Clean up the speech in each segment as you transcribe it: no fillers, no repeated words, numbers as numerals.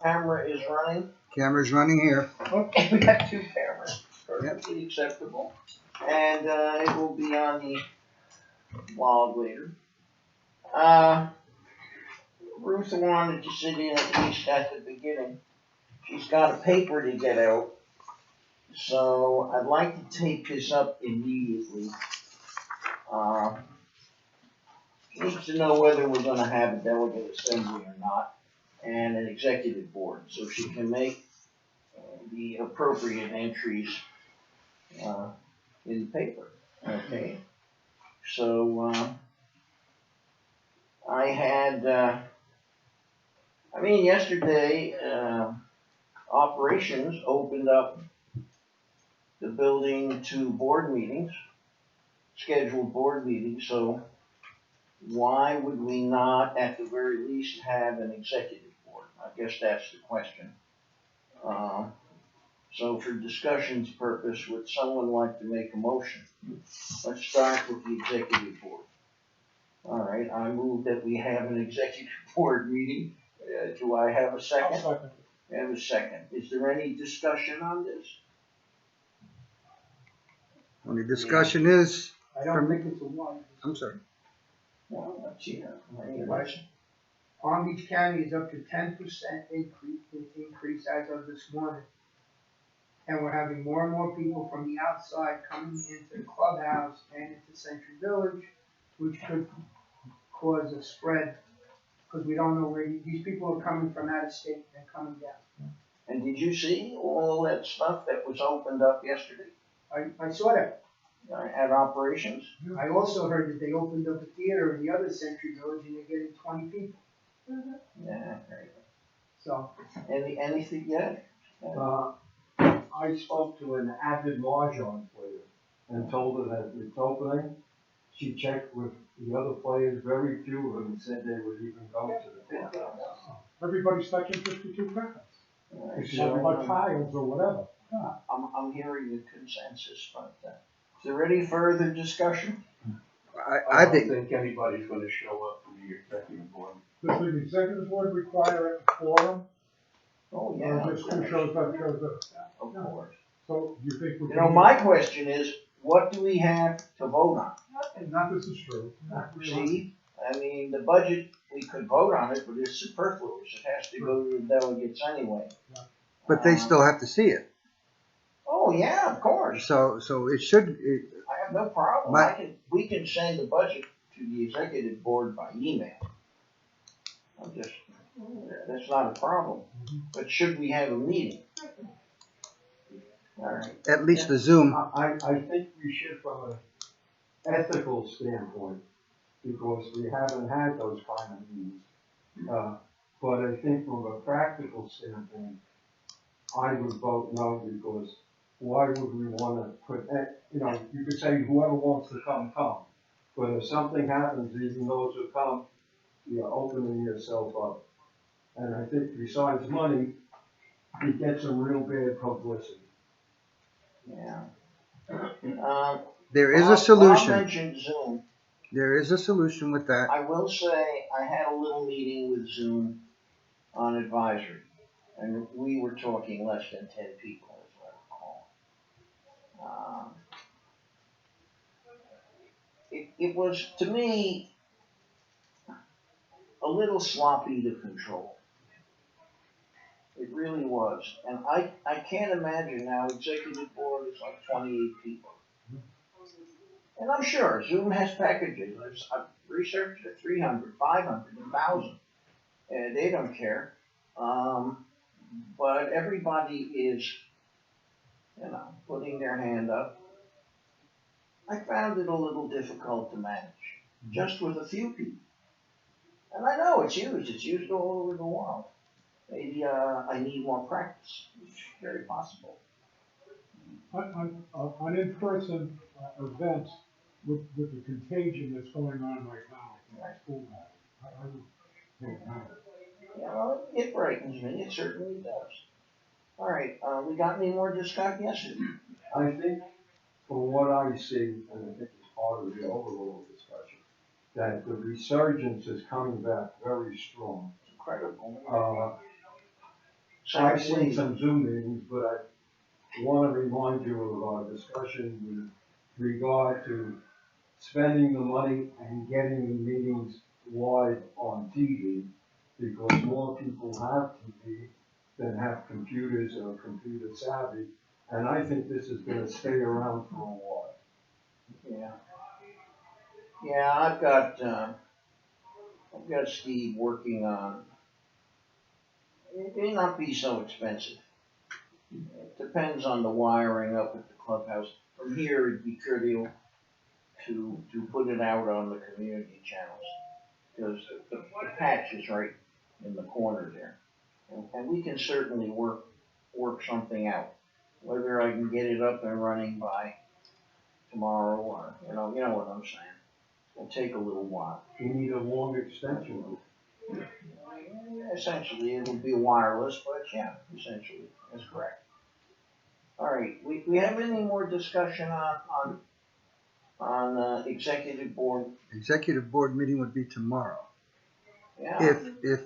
Camera is running. Camera's running here. Okay, we got two cameras. Perfectly acceptable. And it will be on the log later. Ruth wanted to sit in at least at the beginning. She's got a paper to get out. So I'd like to take this up immediately. She needs to know whether we're gonna have a delegate assembly or not, and an executive board, so she can make the appropriate entries in the paper, okay? So, I had, yesterday, operations opened up the building to board meetings, scheduled board meetings, so why would we not, at the very least, have an executive board? I guess that's the question. So for discussion's purpose, would someone like to make a motion? Let's start with the executive board. All right, I move that we have an executive board meeting. Do I have a second? I'll second. I have a second. Is there any discussion on this? Only discussion is, I don't think it's a one. I'm sorry. Well, let's see. Palm Beach County is up to 10% increase as of this morning. And we're having more and more people from the outside coming into the clubhouse and into Century Village, which could cause a spread, because we don't know where these people are coming from out of state and coming down. And did you see all that stuff that was opened up yesterday I saw that. at operations? I also heard that they opened up a theater in the other Century Village and they're getting 20 people. Yeah. So, Anything yet? I spoke to an avid Mahjong player and told her that it's opening. She checked with the other players, very few of them said they would even go to the pit. Everybody's touching 52 pounds. It's So, like tiles or whatever. I'm hearing the consensus, but is there any further discussion? I think, think anybody's gonna show up for the executive board. Does the executive board require a quorum? Oh, yeah. Or just who shows up, shows up? Of course. So you think we You know, my question is, what do we have to vote on? Not this is true. See, I mean, the budget, we could vote on it, but it's superfluous. It has to go to the delegates anyway. but they still have to see it. Oh, yeah, of course. So it should, I have no problem. We can send the budget to the executive board by email. That's not a problem. But should we have a meeting? All right. at least the Zoom. I think we should from an ethical standpoint, because we haven't had those kind of meetings. But I think from a practical standpoint, I would vote no, because why would we want to put, you could say whoever wants to come, come. But if something happens, even those who come, you're opening yourself up. And I think besides money, you get some real bad publicity. Yeah. There is a Bob solution. mentioned Zoom. There is a solution with that. I will say, I had a little meeting with Zoom on advisory, and we were talking less than 10 people, as I recall. It was, to me, a little sloppy to control. It really was. And I can't imagine now, executive board is like 28 people. And I'm sure Zoom has packages. I've researched it, 300, 500, 1,000. And they don't care. But everybody is, putting their hand up. I found it a little difficult to manage, just with a few people. And I know it's used all over the world. Maybe I need more practice, which is very possible. An in-person event with the contagion that's going on right now in the schoolhouse, I would vote no. Yeah, well, it frightens me. It certainly does. All right, we got any more discussion? Yes. I think from what I see, and I think it's part of the overall discussion, that the resurgence is coming back very strong. It's incredible. I've seen Secondly, some Zoom meetings, but I want to remind you of our discussion with regard to spending the money and getting the meetings live on TV, because more people have TV than have computers or computer savvy, and I think this is gonna stay around for a while. yeah. Yeah, I've got Steve working on, it may not be so expensive. It depends on the wiring up at the clubhouse. From here, it'd be trivial to put it out on the community channels. Because the patch is right in the corner there. And we can certainly work something out. Whether I can get it up and running by tomorrow or, you know what I'm saying. It'll take a little while. We need a long extension. Essentially, it would be wireless, but yeah, essentially, that's correct. All right, we have any more discussion on executive board? Executive board meeting would be tomorrow. Yeah. If,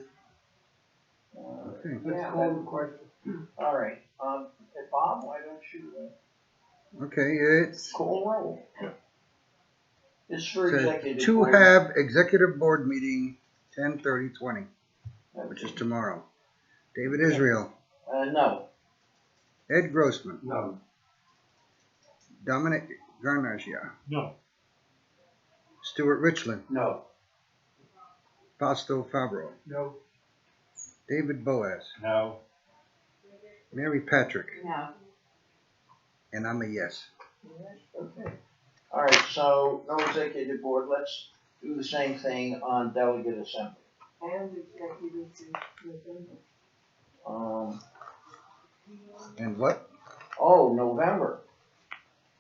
Let's Yeah, call the question. all right, Bob, why don't you okay, it's, call roll? This is for says executive to board. have executive board meeting 10/30/20, which is tomorrow. David Israel, No, Ed Grossman, No, Dominic Garnagia, No, Stuart Richland, no, Fausto Fabro, No, David Boaz, no, Mary Patrick, No. and I'm a yes. okay. All right, so no executive board, let's do the same thing on delegate assembly. And executive November. And what? Oh, November.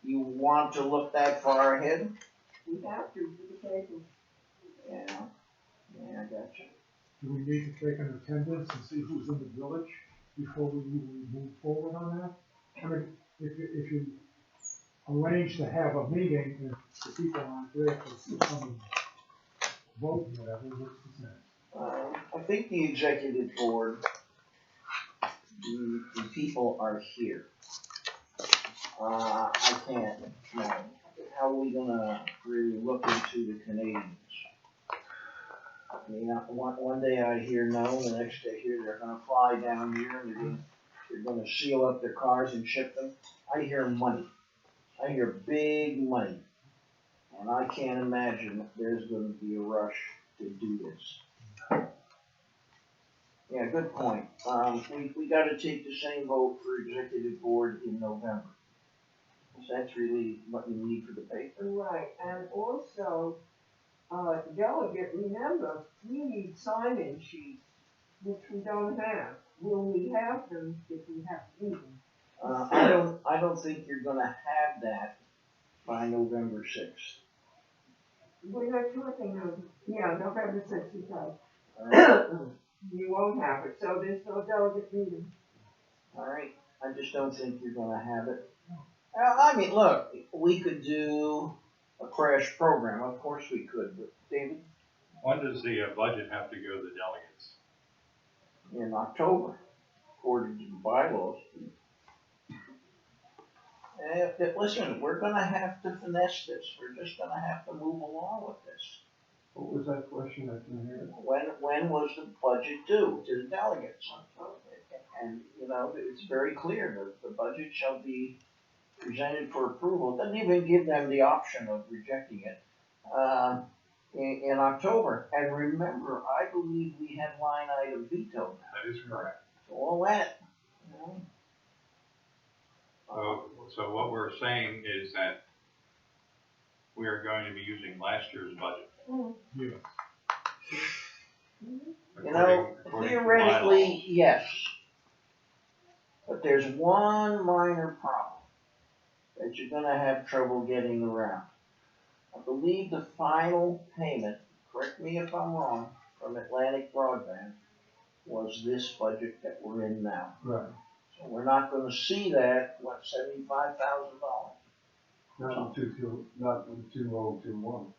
You want to look that far ahead? We have to do the paper. Yeah, I gotcha. do we need to take an attendance and see who's in the village before we move forward on that? I mean, if you arrange to have a meeting and the people aren't there to come and vote and whatever, what's the sense? I think the executive board, the people are here. I can't, no. How are we gonna really look into the Canadians? I mean, one day I hear no, the next day I hear they're gonna fly down here and they're gonna seal up their cars and ship them. I hear money. I hear big money. And I can't imagine that there's gonna be a rush to do this. Yeah, good point. We gotta take the same vote for executive board in November. 'Cause that's really what you need for the paper. Right, and also, delegate, remember, we need sign-in sheets, which we don't have. Will we have them if we have meetings? I don't think you're gonna have that by November 6th. We're not talking of, November 6th, Alright, you won't have it, so there's no delegate meeting. alright, I just don't think you're gonna have it. I mean, look, we could do a crash program, of course we could, but David, When does the budget have to go to the delegates? in October, according to the bylaws. Listen, we're gonna have to finesse this, we're just gonna have to move along with this. what was that question? I didn't hear it. When was the budget due to the delegates? And, it's very clear that the budget shall be presented for approval. It doesn't even give them the option of rejecting it, in October. And remember, I believe we had line item veto now. That is correct. So all that, you know. So what we're saying is that we are going to be using last year's budget. Yeah. according to Theoretically, bylaws. yes. But there's one minor problem that you're gonna have trouble getting around. I believe the final payment, correct me if I'm wrong, from Atlantic Broadband was this budget that we're in now. Right, So we're not gonna see that, $75,000? not in 2021.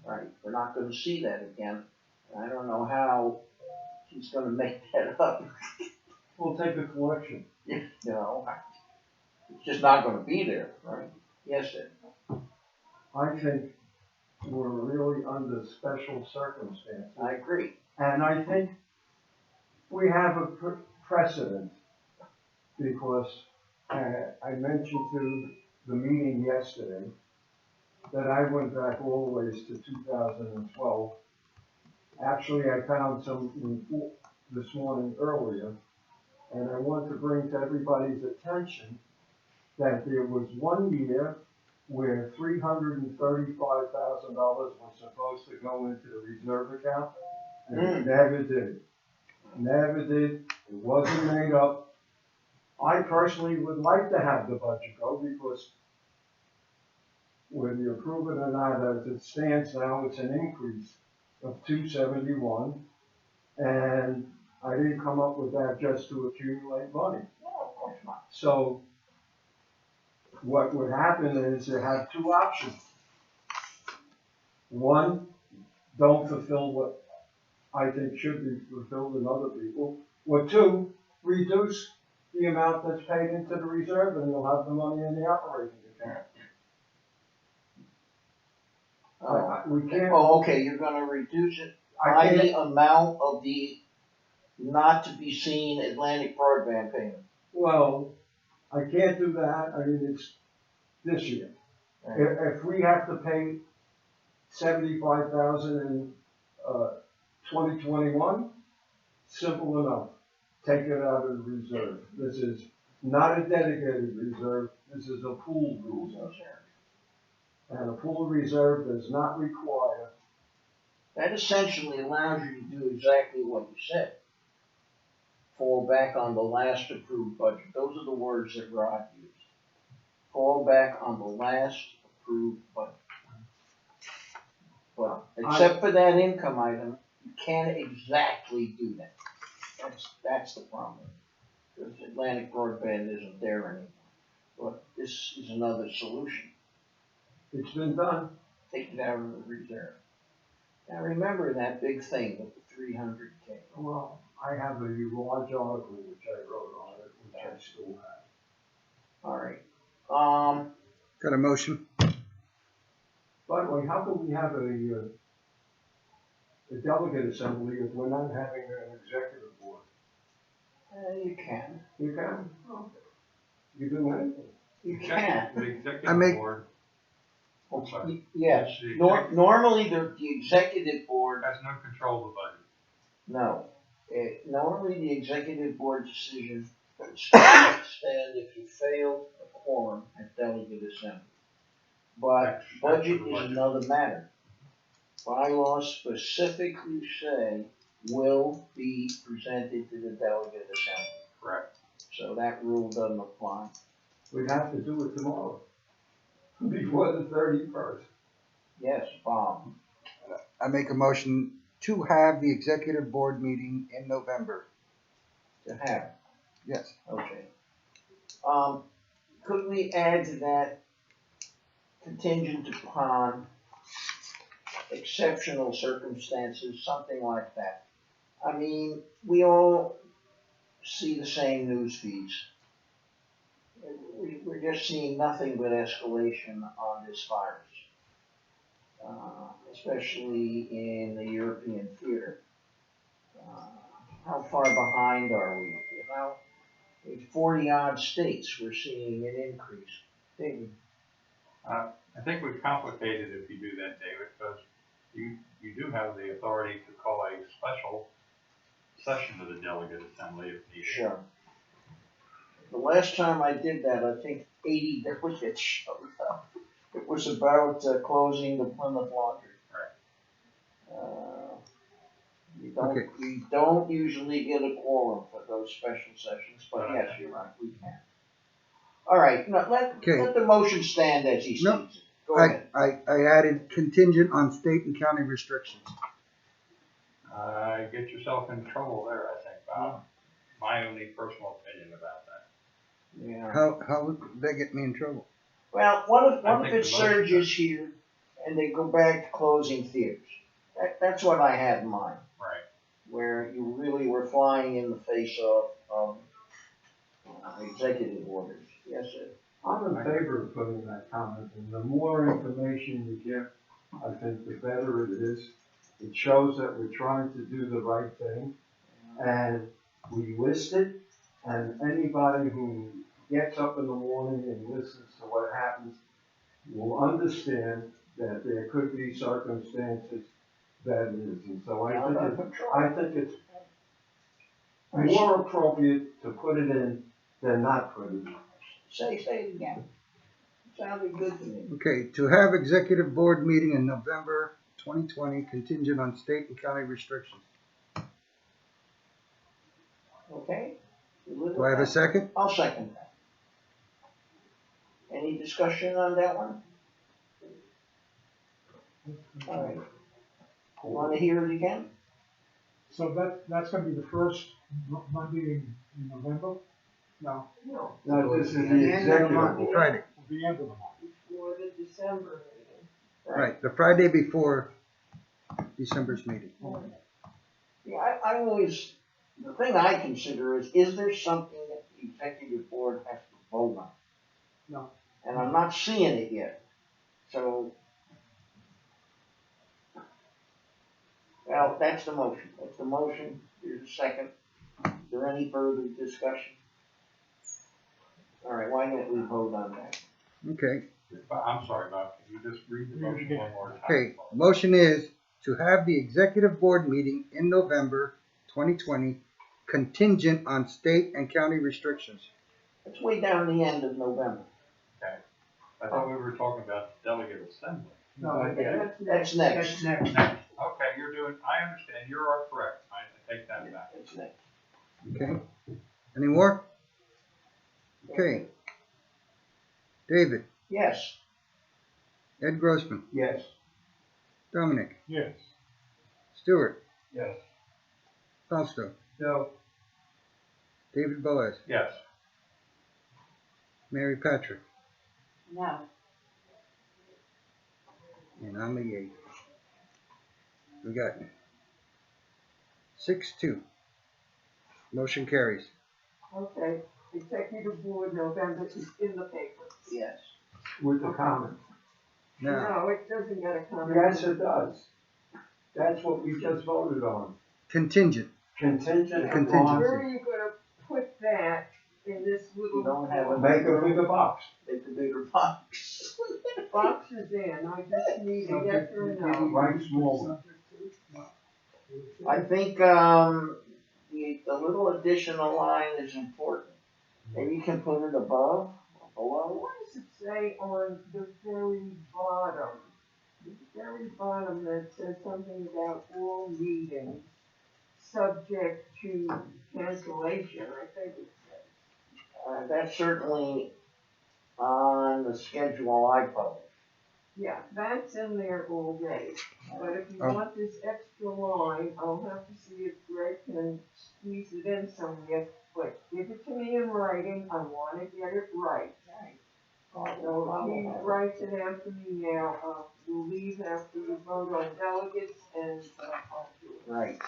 Right, we're not gonna see that again. I don't know how he's gonna make that up. We'll take a collection. You know, it's just not gonna be there, right? Yes, Ed? I think we're really under special circumstances. I agree. And I think we have a precedent, because I mentioned to the meeting yesterday that I went back always to 2012. Actually, I found some this morning earlier, and I want to bring to everybody's attention that there was one year where $335,000 was supposed to go into the reserve account, and it never did. Never did. It wasn't made up. I personally would like to have the budget go, because whether you approve it or not, as it stands now, it's an increase of 271, and I didn't come up with that just to accumulate money. No, of course not. So what would happen is you have two options. One, don't fulfill what I think should be fulfilled in other people. Or two, reduce the amount that's paid into the reserve, and you'll have the money in the operating account. We can't. Oh, okay, you're gonna reduce it I by can't. the amount of the not to be seen Atlantic broadband payment. Well, I can't do that. I mean, it's this year. If we have to pay $75,000 in 2021, simple enough. Take it out of the reserve. This is not a dedicated reserve. This is a pooled reserve. And a pooled reserve does not require. That essentially allows you to do exactly what you said. Fall back on the last approved budget. Those are the words that Rod used. Fall back on the last approved budget. But except for that income item, you can't exactly do that. That's the problem. Because Atlantic broadband isn't there anymore. But this is another solution. It's been done. Take it out of the reserve. Now remember that big thing with the 300K. Well, I have a large article which I wrote on it, which I still have. All right. Got a motion? By the way, how can we have a delegate assembly if we're not having an executive board? You can. You can? Okay. You do anything. You can. The I executive make- board Yes. The executive- Normally, the executive board, has no control of the budget. no. Normally, the executive board decision would stand if you failed a quorum at delegate assembly. But That's budget for the is budget. another matter. Bylaws specifically say will be presented to the delegate assembly. Correct. So that rule doesn't apply. We'd have to do it tomorrow, before the 31st. Yes, Bob. I make a motion to have the executive board meeting in November. To have. Yes. Okay. Could we add to that contingent upon exceptional circumstances, something like that? I mean, we all see the same news feeds. We're just seeing nothing but escalation on this virus, especially in the European theater. How far behind are we? You know, in 40-odd states, we're seeing an increase. I think we've complicated if you do that, David, because you do have the authority to call a special session of the delegate assembly if needed. Sure. The last time I did that, I think 80 delegates showed up. It was about closing the Plymouth Laundry. Okay. You don't usually get a quorum for those special sessions, but yes, you're right, we can. All right, no, let the motion stand as he No, sees it. Go ahead. I added contingent on state and county restrictions. Get yourself in trouble there, I think, Bob. My only personal opinion about that. Yeah. How would they get me in trouble? Well, what if I it think the motion- surges here and they go back to closing theaters? That's what I had in mind. Right. Where you really were flying in the face of executive orders. Yes, sir. I'm in favor of putting that comment, and the more information you give, I think the better it is. It shows that we're trying to do the right thing, and we list it, and anybody who gets up in the morning and listens to what happens will understand that there could be circumstances that is, and so I Under think control. I think it's more appropriate to put it in than not put it in. Say it again. Sounded good to me. Okay, to have executive board meeting in November 2020 contingent on state and county restrictions. Okay? You live Do I have a with that? second? I'll second that. Any discussion on that one? All right. Want to hear it again? So that's gonna be the first Monday in November, No, No, No, this is At the the end of the executive month. board. Friday, or the end of the month. before the December meeting. right, the Friday before December's meeting. Yeah, I always, the thing I consider is there something that the executive board has to vote on? No. And I'm not seeing it yet, so. Well, that's the motion, here's a second, is there any further discussion? All right, why don't we vote on that? Okay, I'm sorry, Bob, can you just read the motion one more time? okay, motion is to have the executive board meeting in November 2020 contingent on state and county restrictions. It's way down the end of November. I thought we were talking about delegate assembly. no, That's next. that's next. Okay, you're doing, I understand, you are correct, I take that back. That's next. Okay, any more? Okay. David, Yes, Ed Grossman, Yes. Dominic, Yes. Stewart, Yes. Fausto, So, David Boaz, Yes, Mary Patrick, No. and I'm a yay. We got 6-2. Motion carries. Okay, executive board November is in the paper. yes. With the comment. Now, No, it doesn't get a comment. Yes, it does. That's what we just voted on. contingent. Contingent Contingency. upon, Where are you gonna put that in this little? You don't have a- make a bigger box. Make the bigger box. Boxes in, I just need a yes or a no. Right, smaller. I think, the little additional line is important. Maybe you can put it above, or below. What does it say on the very bottom? The very bottom that says something about all meetings subject to cancellation, I think it says. That's certainly on the schedule I publish. Yeah, that's in there all day, but if you Oh. want this extra line, I'll have to see if Greg can squeeze it in somewhere. But give it to me in writing, I wanna get it right. So if he writes it after me now, we'll leave after we vote on delegates and, I'll do it. Right.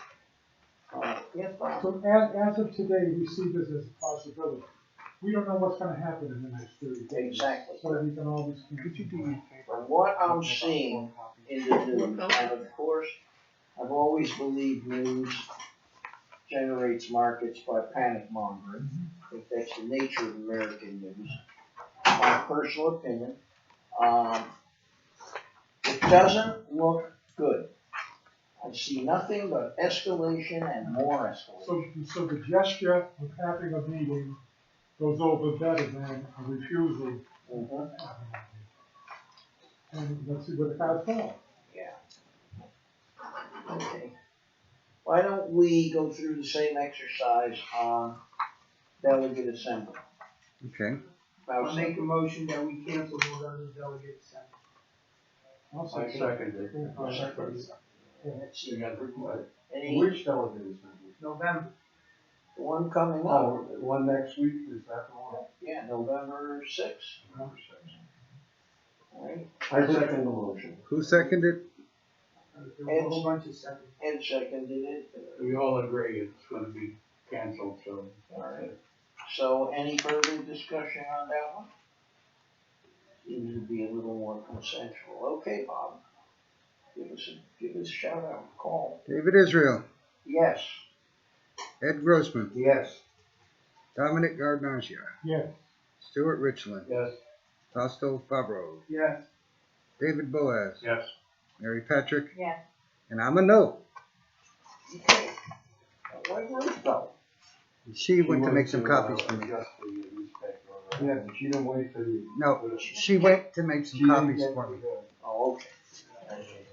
Yes, Bob? So as of today, we see this as a possibility. We don't know what's gonna happen in the next 30 days. Exactly. So we can always. Could you do me a favor? From what I'm seeing in the news, and of course, I've always believed news generates markets by panic mongering. I think that's the nature of American news. My personal opinion, it doesn't look good. I see nothing but escalation and more escalation. So the gesture of having a meeting goes over better than a refusal. Mhm. And let's see where the cards fall. Okay. Why don't we go through the same exercise on delegate assembly? Okay, I'll make a motion that we cancel vote on the delegate assembly. I'll I say second it. Let's see. What? Any, Which delegate is it? November. the one coming up? Oh, one next week, is that the one? Yeah, November 6th. Number 6. Right. I second the motion. who seconded? There were a whole bunch of seconds. Ed seconded it. We all agree it's gonna be canceled, so. All right. So any further discussion on that one? Seems to be a little more consensual. Okay, Bob. Give us a shout out, call. David Israel, Yes. Ed Grossman, Yes. Dominic Gardenaglia, Yes. Stuart Richland, Yes. Fausto Fabro, Yes. David Boaz, Yes. Mary Patrick, Yes. and I'm a no. Okay. Where'd Ruth go? She went to make some copies for me. Adjust the newspaper. Yeah, but she didn't wait for the. No, she went to make some copies for me. Oh, okay.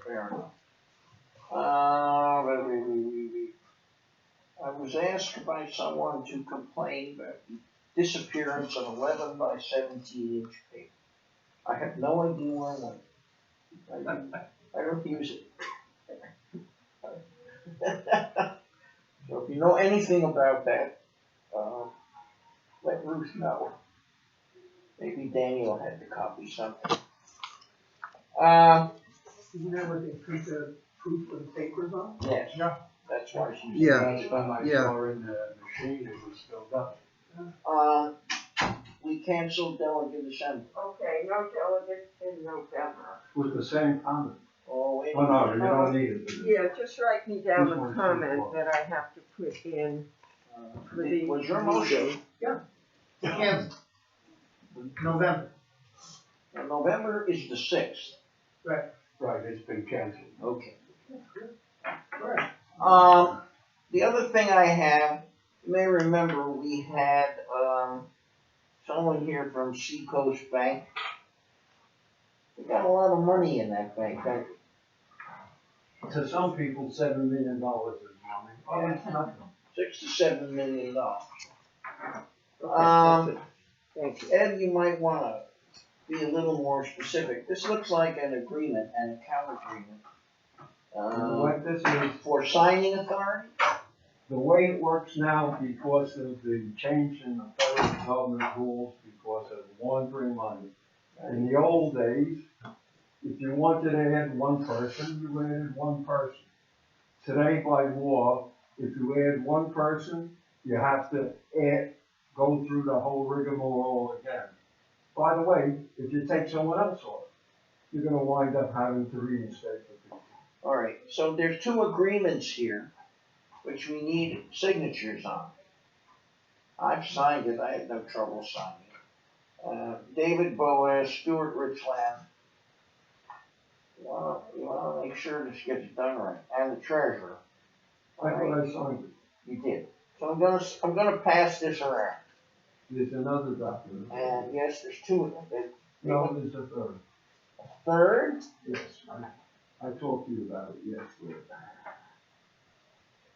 Fair enough. I was asked by someone to complain about the disappearance of 11 by 17 inch paper. I have no idea where it went. I don't use it. So if you know anything about that, let Ruth know. Maybe Daniel had to copy something. Isn't that what they print the proof of the papers on? Yes. Yeah. That's why she's. Yeah. Last time I Yeah. saw her in the machine, it was filled up. We canceled delegate assembly. Okay, no delegates in November. With the same comment. Oh, wait. Oh, no, you don't need it. Yeah, just write me down Which the one's comment your fault? that I have to put in for the. Was your motion? Yes. November. Now, November is the 6th. Right, it's been canceled. Okay. Right. The other thing I have, you may remember we had, someone here from Seacoast Bank. We got a lot of money in that bank, don't we? To some people, $7 million is money. Oh, it's nothing. $6 to $7 million. Thank you. Ed, you might wanna be a little more specific. This looks like an agreement, an account agreement. What this is, For signing authority? the way it works now, because of the change in the federal government rules, because of laundering money. In the old days, if you wanted to add one person, you added one person. Today, by law, if you add one person, you have to go through the whole rigmarole again. By the way, if you take someone else off, you're gonna wind up having to reinstate the people. Alright, so there's two agreements here, which we need signatures on. I've signed it, I had no trouble signing it. David Boaz, Stuart Richland. You wanna make sure this gets done right, and the treasurer. I thought I signed it. You did. So I'm gonna pass this around, There's another document. and yes, there's two of them. No, there's a third. Third, Yes, I talked to you about it, yes.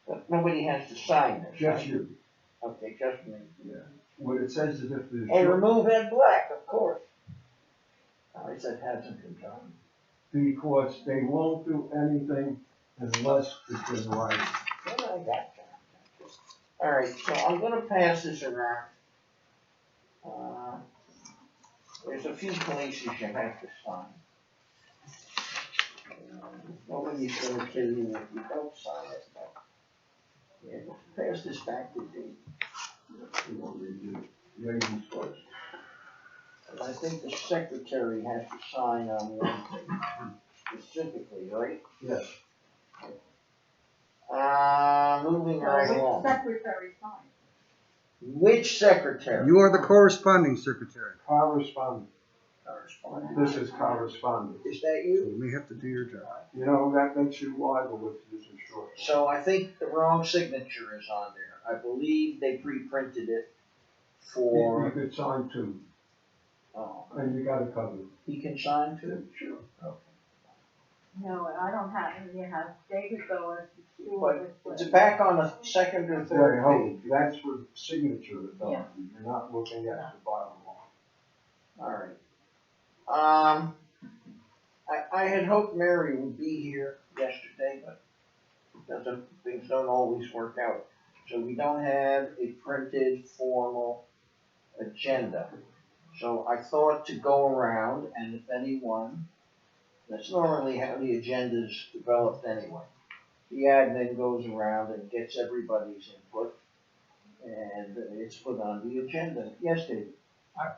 but nobody has to sign this, Just right? you. Okay, just me. What it says is if there's. And remove Ed Black, of course. I said hasn't been done. Because they won't do anything unless it's in writing. Yeah, I got that. Alright, so I'm gonna pass this around. There's a few places you have to sign. Nobody's gonna kill you if you don't sign it, but. Yeah, pass this back to Dave. You won't redo it. Ladies first. And I think the secretary has to sign on one thing specifically, right? Yes. Moving right along. Secretary signed. Which secretary? You are the corresponding secretary. Correspondent. Correspondent. This is correspondent. Is that So you? you may have to do your job. You know, that makes you liable if this is short. So I think the wrong signature is on there. I believe they pre-printed it You for, could sign two, oh, and you got it covered. he can sign too? Sure. No, I don't have, you have David Boaz, But it's back on the second or Wait, third hold, page. that's for signature authority. Yeah. You're not looking at the bottom line. Alright. I had hoped Mary would be here yesterday, but things don't always work out. So we don't have a printed formal agenda. So I thought to go around and if anyone, that's normally how the agenda's developed anyway. The admin goes around and gets everybody's input. and it's put on the agenda. Yes, David?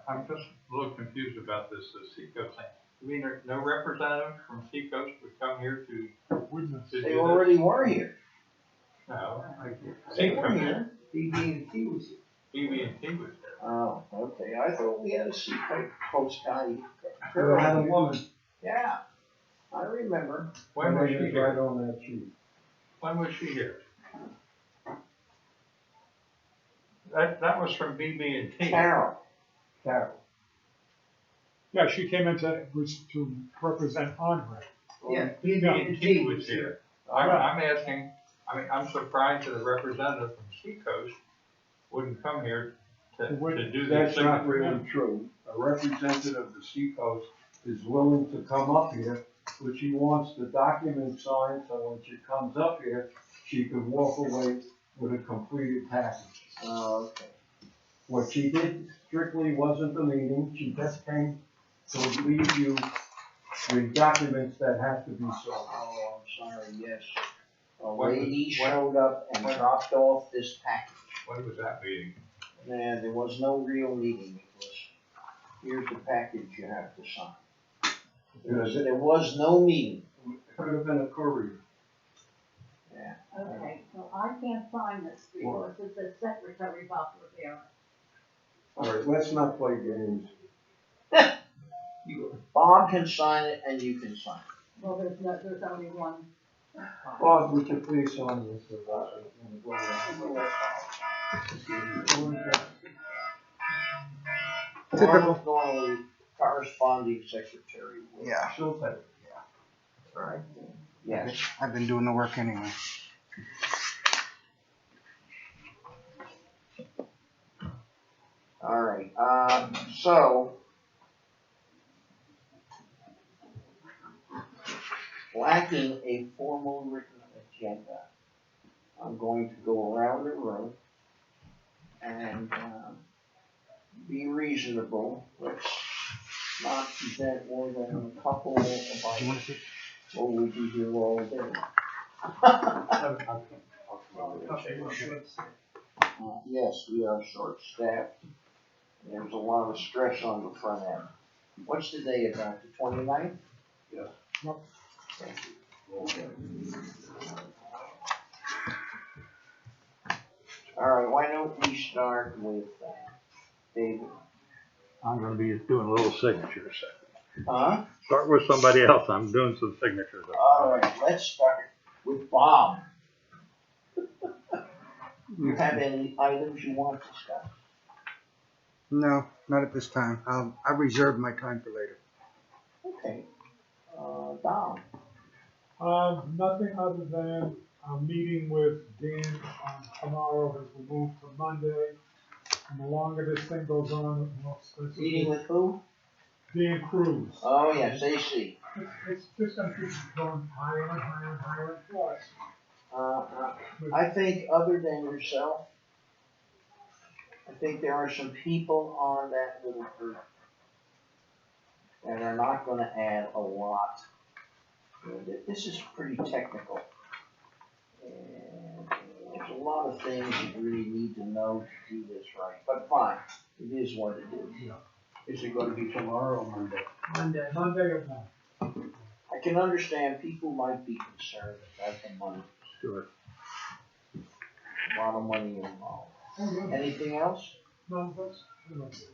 I'm just a little confused about this Seacoast thing. You mean there, no representative from Seacoast would come here to Witness. do They this? already were here. No, They were here. BB&T was here. BB&T was there. Oh, okay, I thought we had a Seacoast guy. They had a woman, Yeah, I remember. When was she right here? on that sheet. When was she here? That was from BB&T. Carol. Carol. Yeah, she came in to represent Andre. Yeah, BB&T was here. I'm asking, I'm surprised that a representative from Seacoast wouldn't come here to do the That's not signature. really true. A representative of the Seacoast is willing to come up here, but she wants the document signed, so when she comes up here, she can walk away with a completed package. Oh, okay. What she did strictly wasn't the meeting, she just came to leave you the documents that have to be signed. Oh, I'm sorry, yes. A When was- lady when- showed up and dropped off this package. When was that meeting? Nah, there was no real meeting. It was, here's the package you have to sign. There was no meeting. It could have been a courier. Yeah. Okay, so I can't sign this because it's a secretary Bob Rivera. All right, let's not play games. Bob can sign it and you can sign it. Well, there's only one. Bob, would you please sign this? Typical. Normally corresponding secretary. will. Yeah. She'll take it. Right. Yes. I've been doing the work anyway. All right, so. Lacking a formal written agenda, I'm going to go around the room and, be reasonable. Let's not present more than a couple of items, or we'll be here all day. Yes, we are short-staffed. There's a lot of stress on the front end. What's the day about, the 29th? Yes. Yep. Thank you. All right, why don't we start with David? I'm gonna be doing a little signatures. Huh? Start with somebody else, I'm doing some signatures. All right, let's start with Bob. You have any items you want to discuss? No, not at this time. I reserve my time for later. Okay. Dom? Nothing other than a meeting with Dan tomorrow has been moved to Monday. And the longer this thing goes on, the more expensive. Meeting with who? Dan Cruz. Oh, yes, AC. It's just gonna keep going higher and higher and higher and plus. I think other than yourself, I think there are some people on that little group that are not gonna add a lot. This is pretty technical. And there's a lot of things you really need to know to do this right, but fine, it is what it is. Is it gonna be tomorrow or Monday? Monday at night. I can understand people might be concerned about the money, Sure. a lot of money involved. Oh, yeah. Anything else? No, that's pretty much it.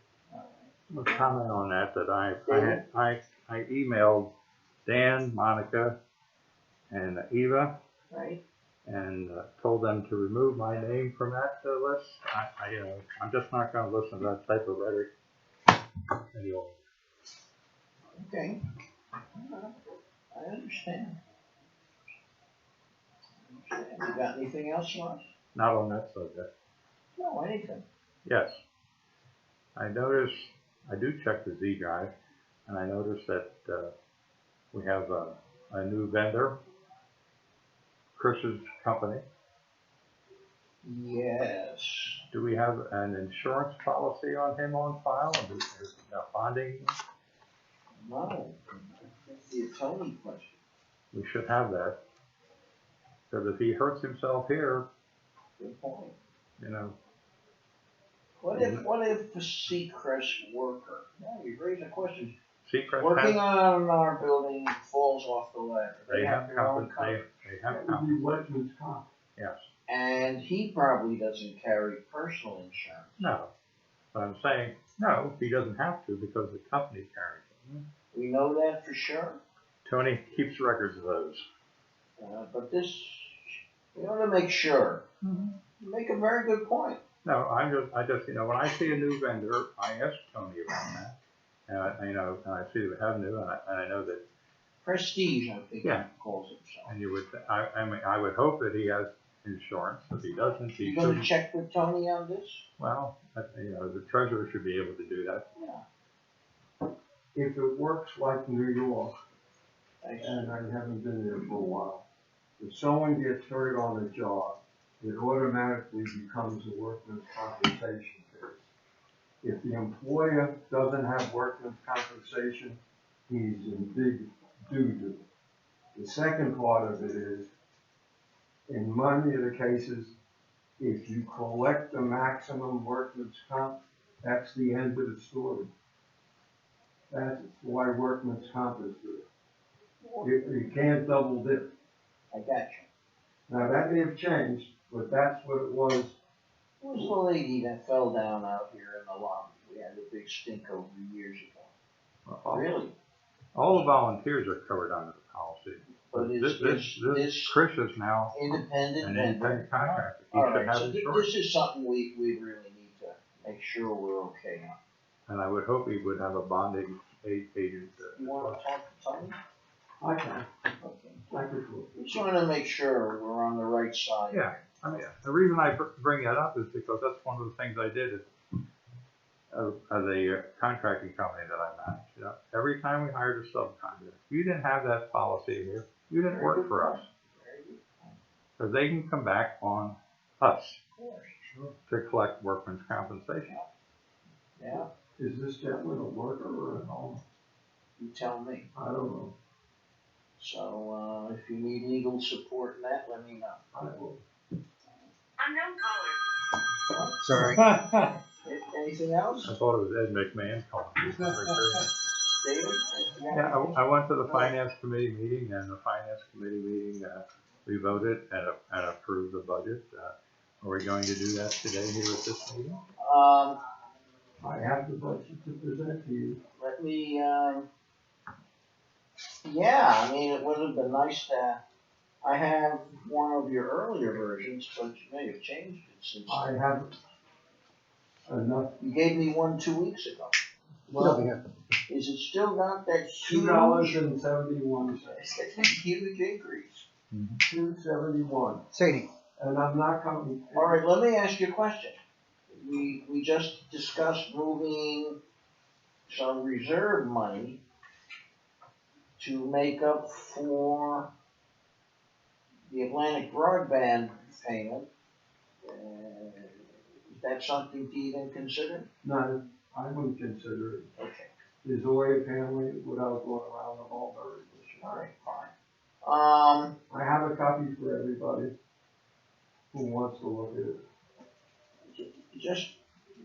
A comment on that, I emailed Dan, Monica, and Eva, Right? and told them to remove my name from that list. I'm just not gonna listen to that type of rhetoric anymore. Okay. I understand. You got anything else for us? Not on that subject. No, anything. Yes. I noticed, I do check the Z drive, and I noticed that we have a new vendor, Chris's company. Yes. Do we have an insurance policy on him on file? Is bonding? No. That's the Tony question. We should have that. Because if he hurts himself here, Good point. you know, What if a Seacrest worker, yeah, you raise a question, Seacrest working has, on our building falls off the ladder, they have their own compensation, they have That would be compensation, workman's comp. yes. and he probably doesn't carry personal insurance. No, but I'm saying, no, he doesn't have to because the company carries it. We know that for sure, Tony keeps records of those. but this, we ought to make sure. You make a very good point. No, I just, when I see a new vendor, I ask Tony about that. And and I see that we have new, and I know that, Prestige, I think he Yeah. calls himself. and you would, I would hope that he has insurance. If he doesn't, he You gonna should, check with Tony on this? well, the treasurer should be able to do that. Yeah. If it works like New York, Thanks. and I haven't been there for a while, if someone gets hurt on a job, it automatically becomes a workman's compensation case. If the employer doesn't have workman's compensation, he's in big doo-doo. The second part of it is, in many of the cases, if you collect the maximum workman's comp, that's the end of the story. That's why workman's comp is good. You can't double dip. I got you. Now, that may have changed, but that's what it was. Who was the lady that fell down out here in the lobby? We had a big stink over years ago. Really? All the volunteers are covered under the policy. But This Chris is now independent an vendor. independent contractor. He All should right, have so insurance. this is something we really need to make sure we're okay on. And I would hope he would have a bonding agent. You wanna talk to Tony? I can, Okay. I could do We just wanna make sure we're on the right side. Yeah, I mean, the reason I bring that up is because that's one of the things I did as a contracting company that I managed. Every time we hired a subcontractor, if you didn't have that policy here, you didn't work for us. Very good. Because they can come back on us Of course. to collect workman's compensation. Yeah, it. Is this gentleman a worker or a home? you tell me. I don't know. So, if you need legal support in that, let me know. I will. Sorry. Anything else? I thought it was Ed McMahon calling me. David? Yeah, I went to the finance committee meeting, and the finance committee meeting, we voted and approved the budget. Are we going to do that today here at this meeting? I have the budget to present to you. Let me, yeah, I mean, it would have been nice to, I have one of your earlier versions, but you may have changed it since. I have enough, You gave me one 2 weeks ago. well, Is it still got that $2.71, huge increase? $2.71, Sadie, and I'm not coming. All right, let me ask you a question. We just discussed moving some reserve money to make up for the Atlantic broadband payment. Is that something to even consider? No, I wouldn't consider it. Okay, There's a way of handling it without going around the mulberry bush. all right, fine. I have a copy for everybody who wants to look at it. Just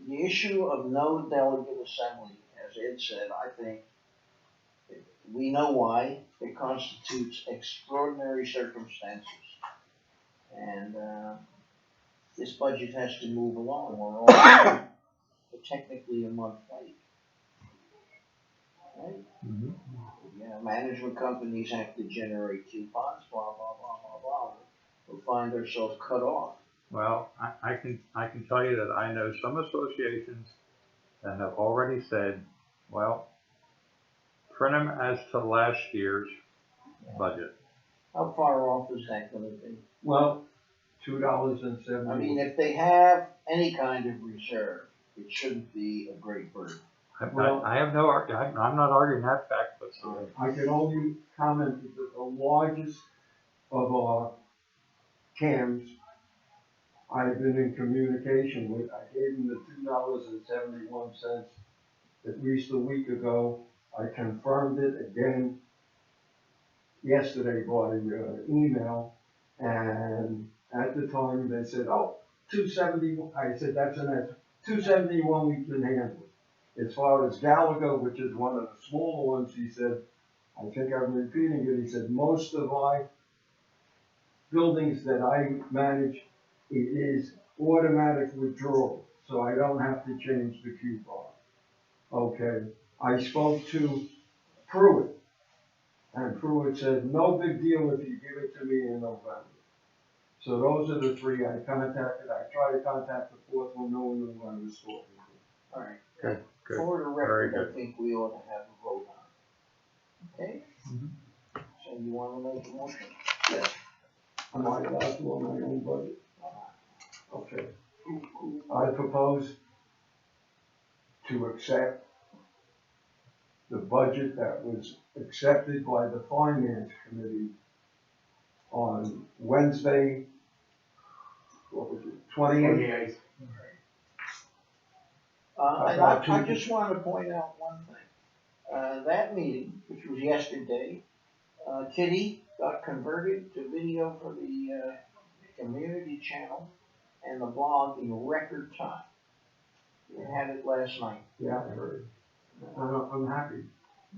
the issue of no delegate assembly, as Ed said, I think we know why. It constitutes extraordinary circumstances. And, this budget has to move along. We're technically a month late. Right? Mm-hmm. Yeah, management companies have to generate coupons, blah, blah, blah, blah, blah. We'll find ourselves cut off. Well, I can tell you that I know some associations that have already said, well, print them as to last year's budget. How far off is that gonna be? Well, $2.71. I mean, if they have any kind of reserve, it shouldn't be a great burden. Well- I have no, I'm not arguing that fact, but I can only comment that the largest of our CAMs I've been in communication with, I gave them the $2.71 at least a week ago. I confirmed it again yesterday by email, and at the time they said, oh, 271. I said, that's an answer. 271 we can handle. As far as Gallagher, which is one of the smaller ones, he said, I think I'm repeating it, he said, most of my buildings that I manage, it is automatic withdrawal, so I don't have to change the coupon. Okay, I spoke to Pruitt, and Pruitt said, no big deal if you give it to me in November. So those are the three I contacted. I tried to contact the fourth one, no one knew who I was talking to. All right. Good, good. For the Very record, I good. think we ought to have a vote on it. Okay? So you wanna make a motion? Am I allowed to on my own budget? Okay. I propose to accept the budget that was accepted by the finance committee on Wednesday, what was it, 28th? And I just wanna point out one thing. That meeting, which was yesterday, Kitty got converted to video for the, community channel and the blog in record time. We had it last night. Yeah, I heard. I'm happy.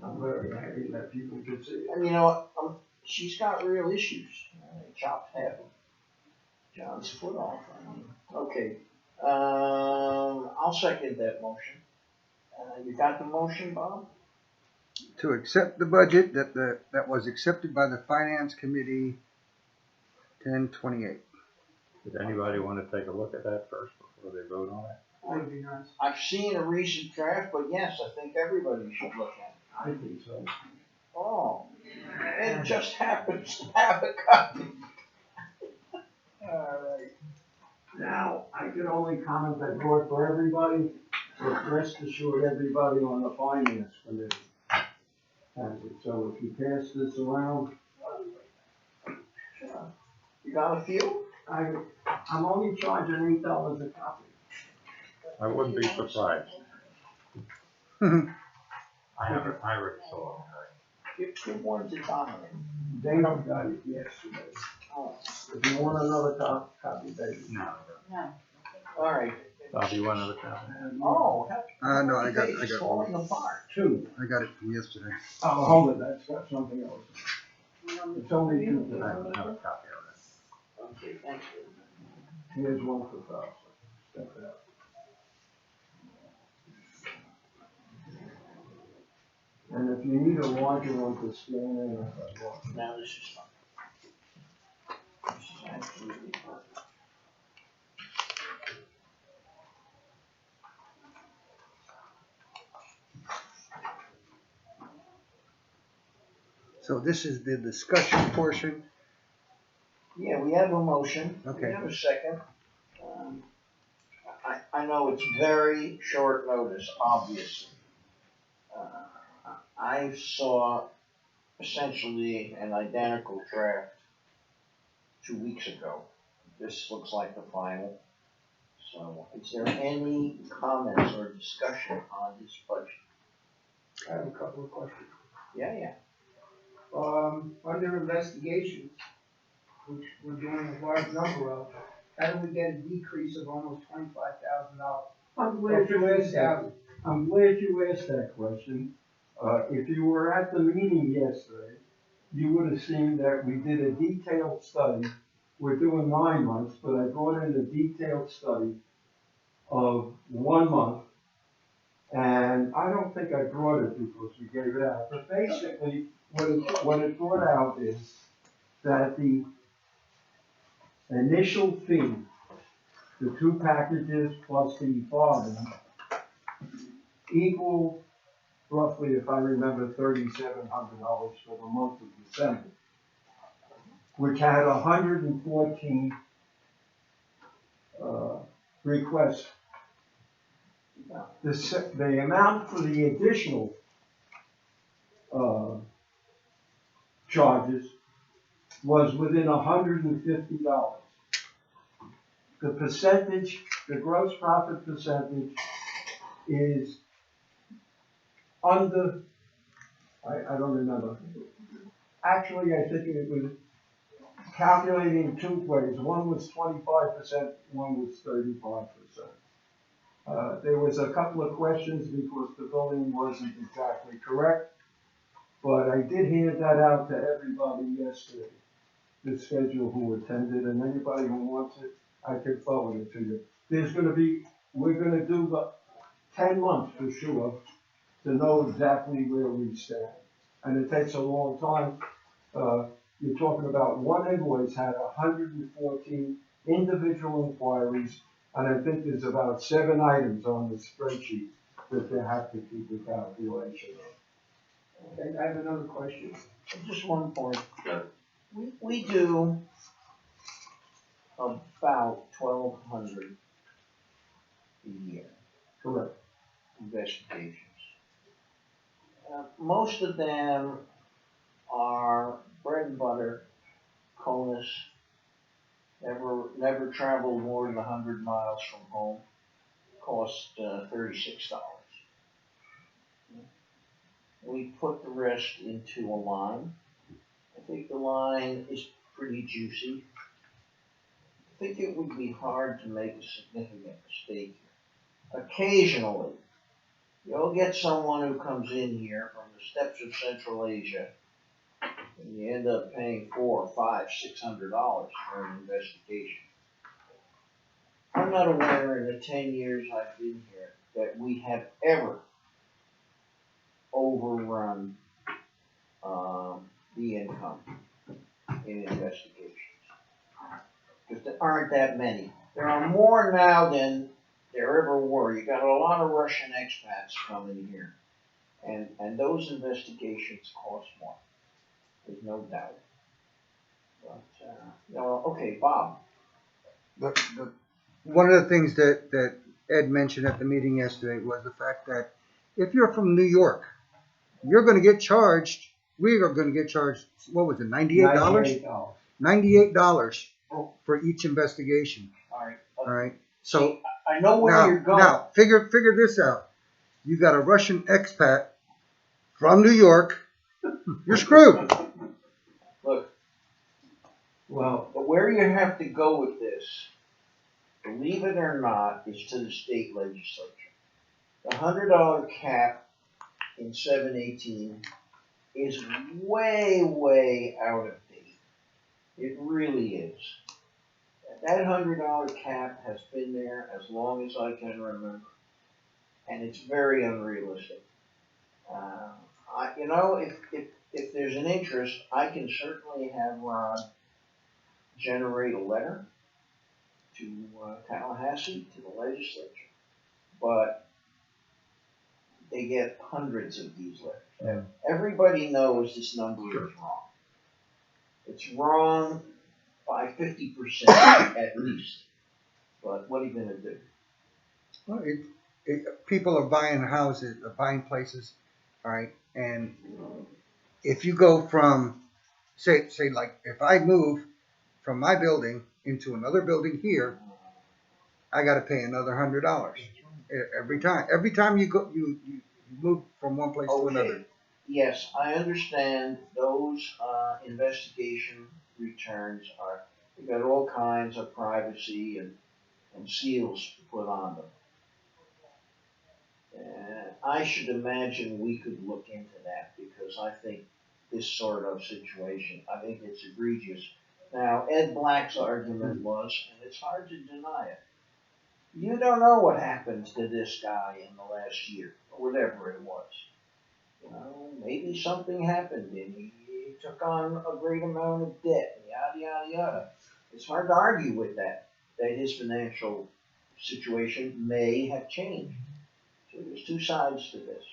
I'm very happy that people could see it. And you know what, she's got real issues. Chopped half of John's foot off, I mean. Okay, I'll second that motion. You got the motion, Bob? To accept the budget that was accepted by the finance committee 10/28. Does anybody want to take a look at that first before they vote on it? That would be nice. I've seen a recent draft, but yes, I think everybody should look at it. I think so. Oh, it just happens to have a copy. All right. Now, I can only comment that vote for everybody, but rest assured, everybody on the finance committee has it. So if you pass this around, Sure. You got a few? I'm only charging $8 a copy. I wouldn't be surprised. I already saw it. Give one to Dominic. Dana got it yesterday. Oh, If you want another copy, baby. No. No. all right. Bob, you want another copy? Oh, No, I got it's falling apart. Two. I got it from yesterday. Oh, hold it, that's got something else. It's only two I today. don't have a copy of it. Okay, thank you. Here's one for Fausto. Step it up. And if you need a larger one to scan in, I've got one. Now this is fine. This is absolutely perfect. So this is the discussion portion. Yeah, we have a motion. Okay. We have a second. I know it's very short notice, obviously. I saw essentially an identical draft 2 weeks ago. This looks like the final. So is there any comments or discussion on this budget? I have a couple of questions. Yeah. Under investigations, which we're doing a large number of, how do we get a decrease of almost $25,000? I'm glad you asked that question. If you were at the meeting yesterday, you would have seen that we did a detailed study. We're doing 9 months, but I brought in a detailed study of 1 month. And I don't think I brought it because we gave it out. But basically, what it brought out is that the initial fee, the 2 packages plus the bargain, equal roughly, if I remember, $3,700 for the month of December, which had 114 requests. The amount for the additional charges was within $150. The percentage, the gross profit percentage is under, I don't remember. Actually, I think it was calculating 2 ways. One was 25%, one was 35%. There was a couple of questions because the building wasn't exactly correct, but I did hand that out to everybody yesterday, the schedule who attended, and anybody who wants it, I can forward it to you. We're gonna do the 10 months for sure to know exactly where we stand. And it takes a long time. You're talking about one invoice had 114 individual inquiries, and I think there's about 7 items on the spreadsheet that they have to keep a calculation of. Okay, I have another question. Just one point. We do about 1,200 a year Correct. investigations. Most of them are bread and butter, CONUS, never traveled more than 100 miles from home, cost $36. We put the rest into a line. I think the line is pretty juicy. I think it would be hard to make a significant mistake here. Occasionally, you'll get someone who comes in here from the steppes of Central Asia, and you end up paying $400, $500, $600 for an investigation. I'm not aware in the 10 years I've been here that we have ever overrun the income in investigations. Because there aren't that many. There are more now than there ever were. You got a lot of Russian expats coming here. And those investigations cost more. There's no doubt. But, okay, Bob. One of the things that Ed mentioned at the meeting yesterday was the fact that if you're from New York, you're gonna get charged, we are gonna get charged, what was it, $98? $98 for each investigation, All alright? So I know where you're going. now, figure this out. You got a Russian expat from New York, you're screwed. Look, Well, but where you have to go with this, believe it or not, is to the state legislature. The $100 cap in 718 is way, way out of date. It really is. That $100 cap has been there as long as I can remember, and it's very unrealistic. If there's an interest, I can certainly have Rod generate a letter to Tallahassee, to the legislature, but they get hundreds of these letters. Everybody knows this number is wrong. It's wrong by 50% at least. But what are you gonna do? Well, people are buying houses, buying places, alright, and if you go from, say like, if I move from my building into another building here, I gotta pay another $100 every time. Every time you go, you move from one place to another. Okay, yes, I understand those investigation returns are, you got all kinds of privacy and seals put on them. I should imagine we could look into that because I think this sort of situation, I think it's egregious. Now, Ed Black's argument was, and it's hard to deny it, you don't know what happened to this guy in the last year, or whatever it was. Maybe something happened and he took on a great amount of debt, yada, yada, yada. It's hard to argue with that his financial situation may have changed. So there's two sides to this.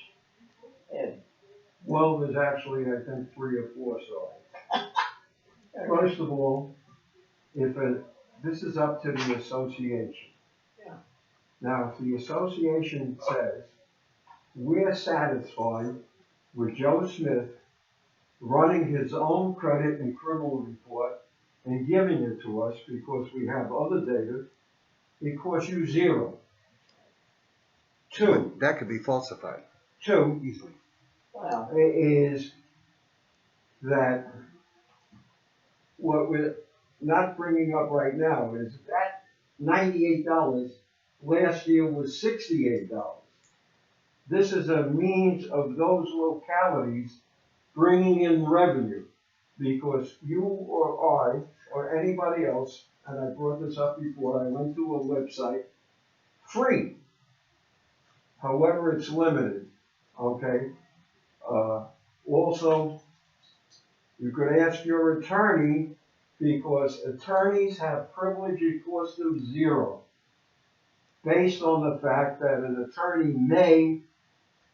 Ed? well, there's actually, I think, 3 or 4 sides. First of all, this is up to the association. Yeah. Now, if the association says, we're satisfied with Joe Smith running his own credit and criminal report and giving it to us because we have other data, it costs you 0. 2, That could be falsified 2 easily. Well, is that what we're not bringing up right now is that $98 last year was $68. This is a means of those localities bringing in revenue, because you or I, or anybody else, and I brought this up before, I went to a website, free. However, it's limited, okay? Also, you could ask your attorney, because attorneys have privilege it costs them zero, based on the fact that an attorney may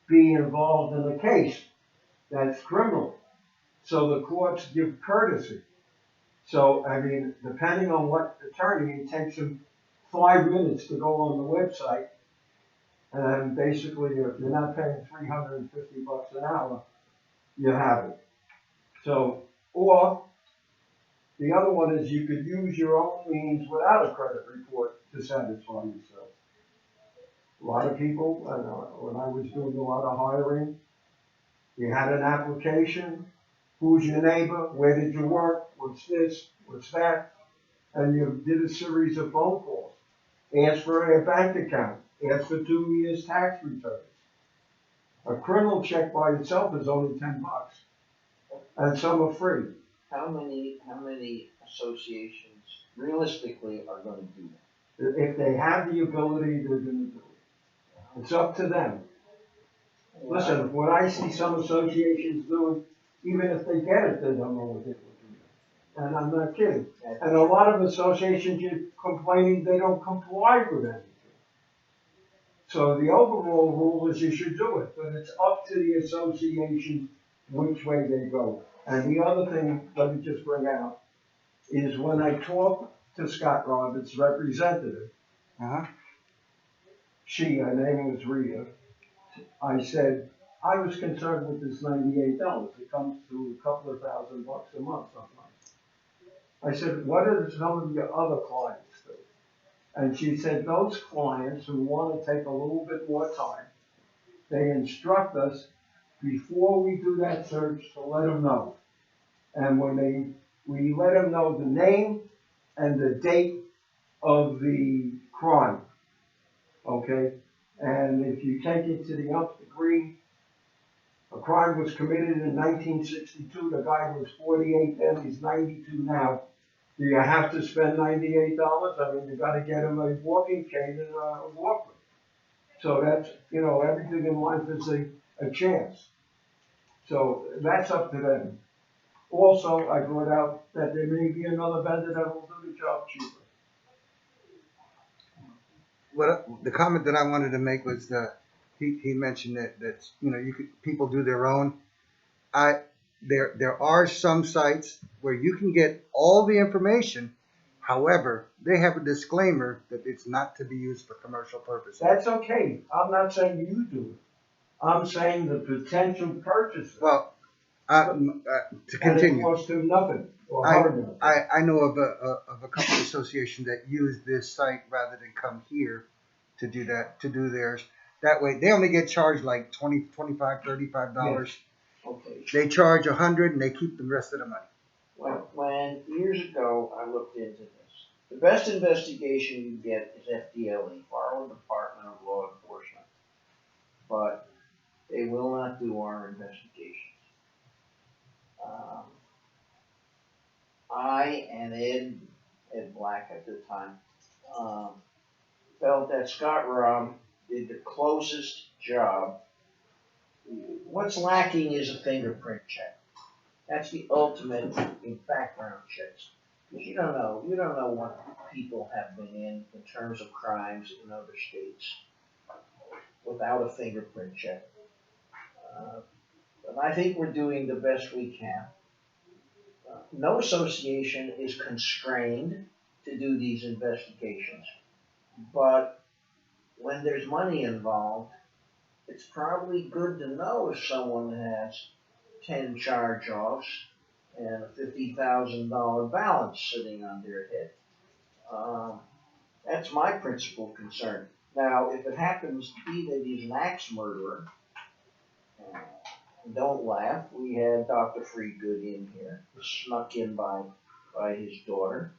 be involved in a case that's criminal. So the courts give courtesy. So, I mean, depending on what attorney, it takes them 5 minutes to go on the website. And basically, if you're not paying $350 an hour, you have it. So, or the other one is you could use your own means without a credit report to satisfy yourself. A lot of people, when I was doing a lot of hiring, you had an application, who's your neighbor, where did you work, what's this, what's that, and you did a series of phone calls. Ask for a bank account, ask for 2 years tax returns. A criminal check by itself is only $10, and some are free. How many associations realistically are gonna do that? If they have the ability, they're gonna do it. It's up to them. Listen, what I see some associations doing, even if they get it, they don't know what they will do. And I'm not kidding. And a lot of associations are complaining they don't comply with anything. So the overall rule is you should do it, but it's up to the association which way they go. And the other thing, let me just bring out, is when I talked to Scott Roberts' representative, her name was Rita, I said, I was concerned with this $98. It comes to a couple of $1,000 a month sometimes. I said, what are some of your other clients do? And she said, those clients who want to take a little bit more time, they instruct us before we do that search to let them know. And when we let them know the name and the date of the crime, okay? And if you take it to the nth degree, a crime was committed in 1962, the guy was 48 then, he's 92 now. Do you have to spend $98? I mean, you gotta get him a walking cane and a walker. So that's, everything in life is a chance. So that's up to them. Also, I brought out that there may be another vendor that will do the job cheaper. Well, the comment that I wanted to make was he mentioned that people do their own. There are some sites where you can get all the information. However, they have a disclaimer that it's not to be used for commercial purposes. That's okay. I'm not saying you do it. I'm saying the potential purchaser. Well, to continue. And it costs them nothing. Or her nothing. I know of a couple of associations that use this site rather than come here to do theirs. That way, they only get charged like $20, $25, $35. Yes. Okay. They charge $100 and they keep the rest of the money. When years ago I looked into this, the best investigation you get is FDLE, Florida Department of Law Enforcement, but they will not do our investigations. I and Ed Black at the time, felt that Scott Robb did the closest job. What's lacking is a fingerprint check. That's the ultimate in background checks. Because you don't know what people have been in terms of crimes in other states without a fingerprint check. But I think we're doing the best we can. No association is constrained to do these investigations, but when there's money involved, it's probably good to know if someone has 10 charge-offs and a $50,000 balance sitting on their head. That's my principal concern. Now, if it happens to be that he's an axe murderer, don't laugh. We had Dr. Freegood in here, snuck in by his daughter.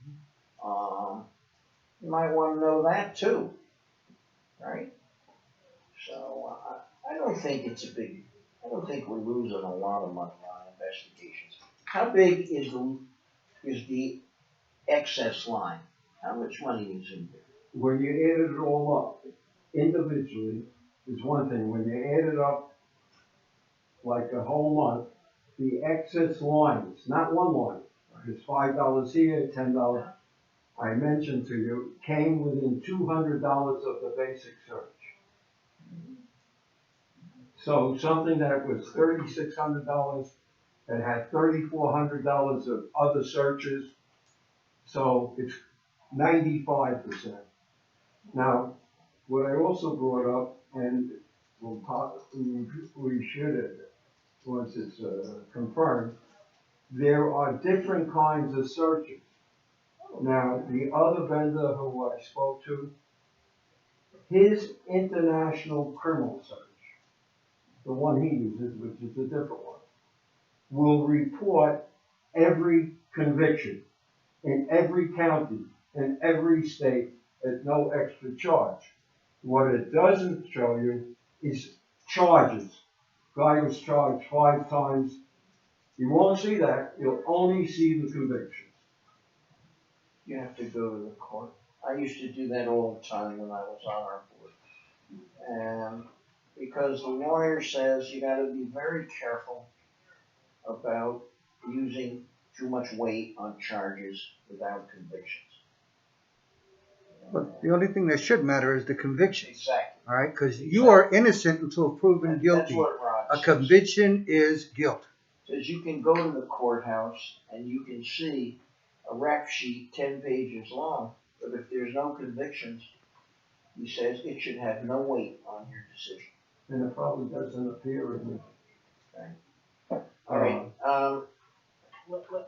You might want to know that too. right? So, I don't think I don't think we're losing a lot of money on investigations. How big is the excess line? How much money is in there? When you added it all up individually is one thing. When you add it up like a whole month, the excess lines, not one line, it's $5 here, $10. I mentioned to you, came within $200 of the basic search. So something that was $3,600 and had $3,400 of other searches, so it's 95%. Now, what I also brought up, and we'll talk, we should, once it's confirmed, there are different kinds of searches. Now, the other vendor who I spoke to, his international criminal search, the one he uses, which is a different one, will report every conviction in every county, in every state, at no extra charge. What it doesn't show you is charges. Guy was charged 5 times. You won't see that. You'll only see the convictions. You have to go to the court. I used to do that all the time when I was on our board. And because the lawyer says you gotta be very careful about using too much weight on charges without convictions. But the only thing that should matter is the convictions, Exactly. all right? Because you are innocent until proven That's guilty. what Rod A says. conviction is guilt. Says you can go to the courthouse and you can see a rap sheet 10 pages long, but if there's no convictions, he says it should have no weight on your decision. And it probably doesn't appear in the. All right,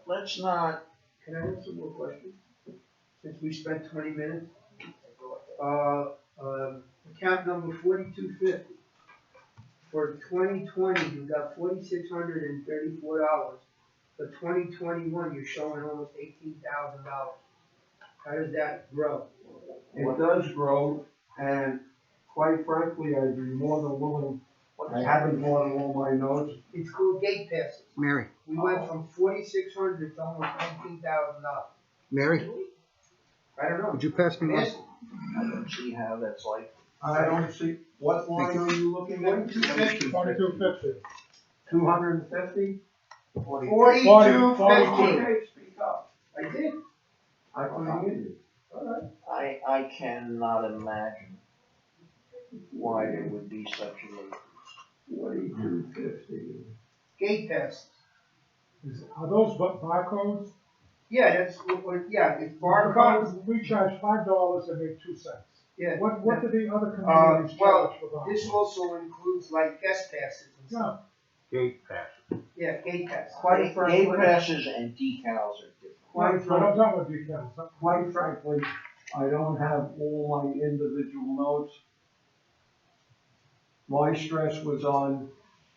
let's not, Can I ask some more questions? Since we spent 20 minutes? Account number 4250. For 2020, you got $4,634. For 2021, you're showing almost $18,000. How does that grow? It does grow, and quite frankly, I'd be more than willing, I haven't gone all my notes. It's called gate passes. Mary, We went from 4,600 to almost $19,000. Mary, I don't know. would you pass me one? Yes. I don't see how that's like, I don't see, what line are you looking at? 4250. 2250. 250? 4250. Okay, speak up. I did. I couldn't hear you. I cannot imagine why there would be such an increase. 4250. Gate passes. Are those barcodes? Yeah, that's yeah, it's barcodes. We charge $5 and make 2 cents. Yeah. What do the other communities well, charge for barcodes? This also includes like guest passes and stuff. Gate pass. Yeah, gate passes. Quite frankly, Gate passes and decals are different. quite I don't frankly, know what details. quite frankly, I don't have all my individual notes. My stress was on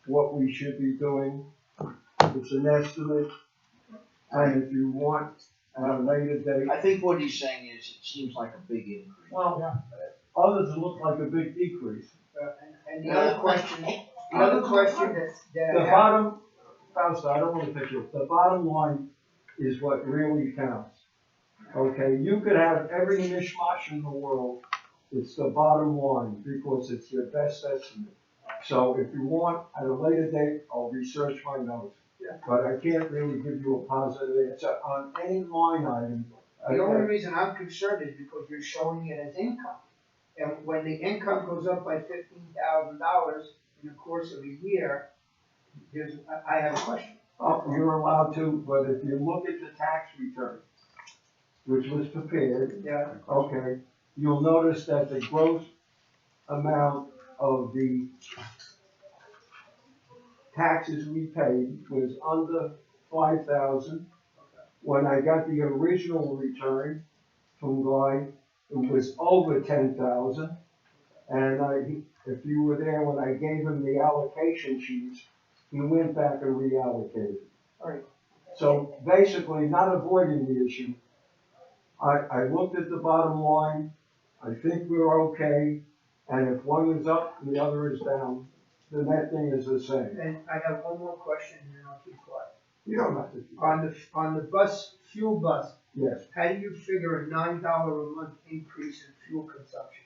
what we should be doing. It's an estimate, and if you want at a later date, I think what he's saying is it seems like a big increase. well, others look like a big decrease. And the other question that The I have, bottom, Fausto, I don't want to pick you up, the bottom line is what really counts. Okay, you could have every mishmash in the world, it's the bottom line, because it's your best estimate. So if you want, at a later date, I'll research my notes. Yeah. But I can't really give you a positive answer on any line item. the only reason I'm concerned is because you're showing it as income. And when the income goes up by $15,000 in the course of a year, I have a question. Oh, you're allowed to, but if you look at the tax return, which was prepared, Yeah. okay, you'll notice that the gross amount of the taxes we paid was under 5,000. When I got the original return from Guy, it was over 10,000. And if you were there when I gave him the allocation sheets, he went back and reallocated. Alright. So basically, not avoiding the issue, I looked at the bottom line, I think we're okay, And if one is up and the other is down, the net thing is the same. And I have one more question and then I'll keep quiet. You don't have to. On the bus, fuel bus, Yes, how do you figure a $9 a month increase in fuel consumption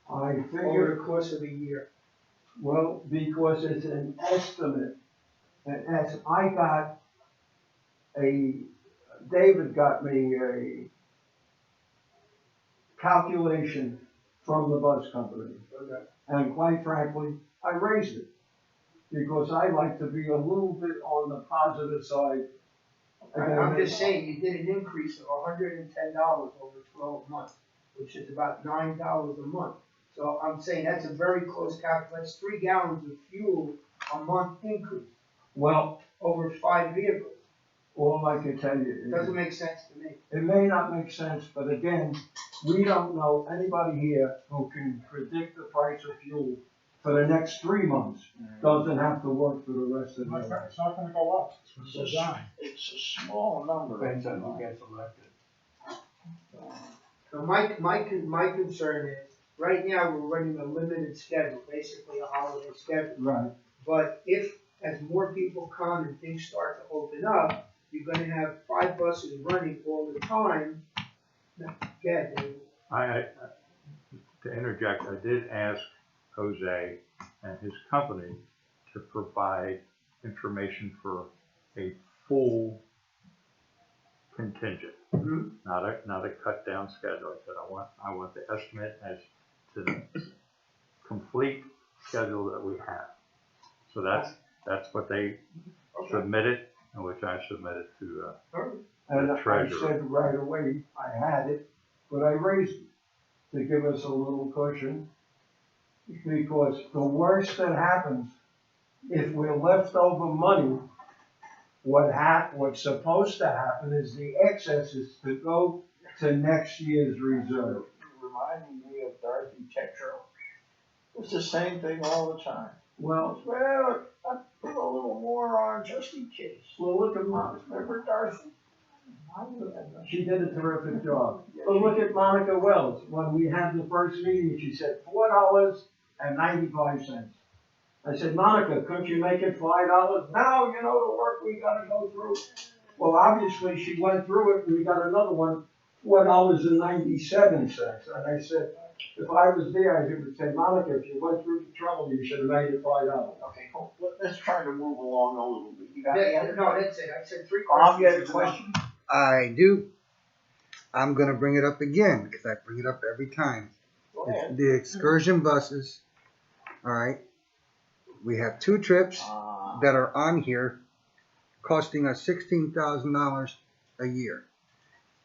I over figure, the course of a year? well, because it's an estimate. And as I got David got me a calculation from the bus company. Okay. And quite frankly, I raised it. Because I like to be a little bit on the positive side. I'm just saying, you did an increase of $110 over 12 months, which is about $9 a month. So I'm saying that's a very close that's 3 gallons of fuel a month increase Well, over 5 vehicles. all I can tell you is. Doesn't make sense to me. It may not make sense, but again, we don't know anybody here who can predict the price of fuel for the next 3 months. Doesn't have to work for the rest of the year. It's not gonna go up, it's gonna It's go down. it's a small number. Depends on who gets elected. So my concern is, right now, we're running a limited schedule, basically a holiday schedule. Right. But if, as more people come and things start to open up, you're gonna have 5 buses running all the time. Yeah, Dave. To interject, I did ask Jose and his company to provide information for a full contingent, not a cut down schedule. I said, I want the estimate as to the complete schedule that we have. So that's what they submitted, and which I submitted to, And I treasurer. said right away, I had it, but I raised it to give us a little cushion. Because the worst that happens, if we're left over money, what's supposed to happen is the excess is to go to next year's reserve. Reminding me of Dorothy Tetro. It's the same thing all the time. Well, I put a little more on just in case. well, look at Monica. Remember Dorothy? She did a terrific job. But look at Monica Wells. When we had the first meeting, she said $4.95. I said, Monica, couldn't you make it $5? No, you know the work we gotta go through. Well, obviously, she went through it, and we got another one, $4.97. And I said, if I was there, I would say, Monica, if you went through the trouble, you should have made it $5. Okay, cool. Let's try to move along a little bit. You got any other? No, that's it, I said 3 Bob, you had a questions. question? I do. I'm gonna bring it up again, because I bring it up every time. Go It's ahead. the excursion buses, all right? We have 2 trips that are on here costing us $16,000 a year,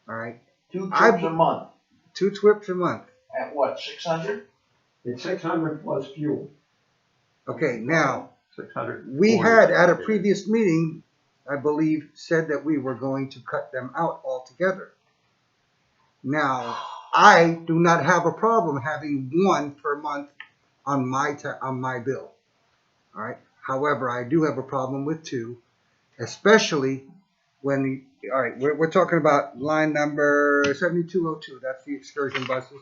all right? 2 trips a month. 2 trips a month. At what, 600? It's 600 plus fuel. Okay, now, 600. we had at a previous meeting, I believe, said that we were going to cut them out altogether. Now, I do not have a problem having 1 per month on my bill. All right. However, I do have a problem with 2, especially when all right, we're talking about line number 7202. That's the excursion buses.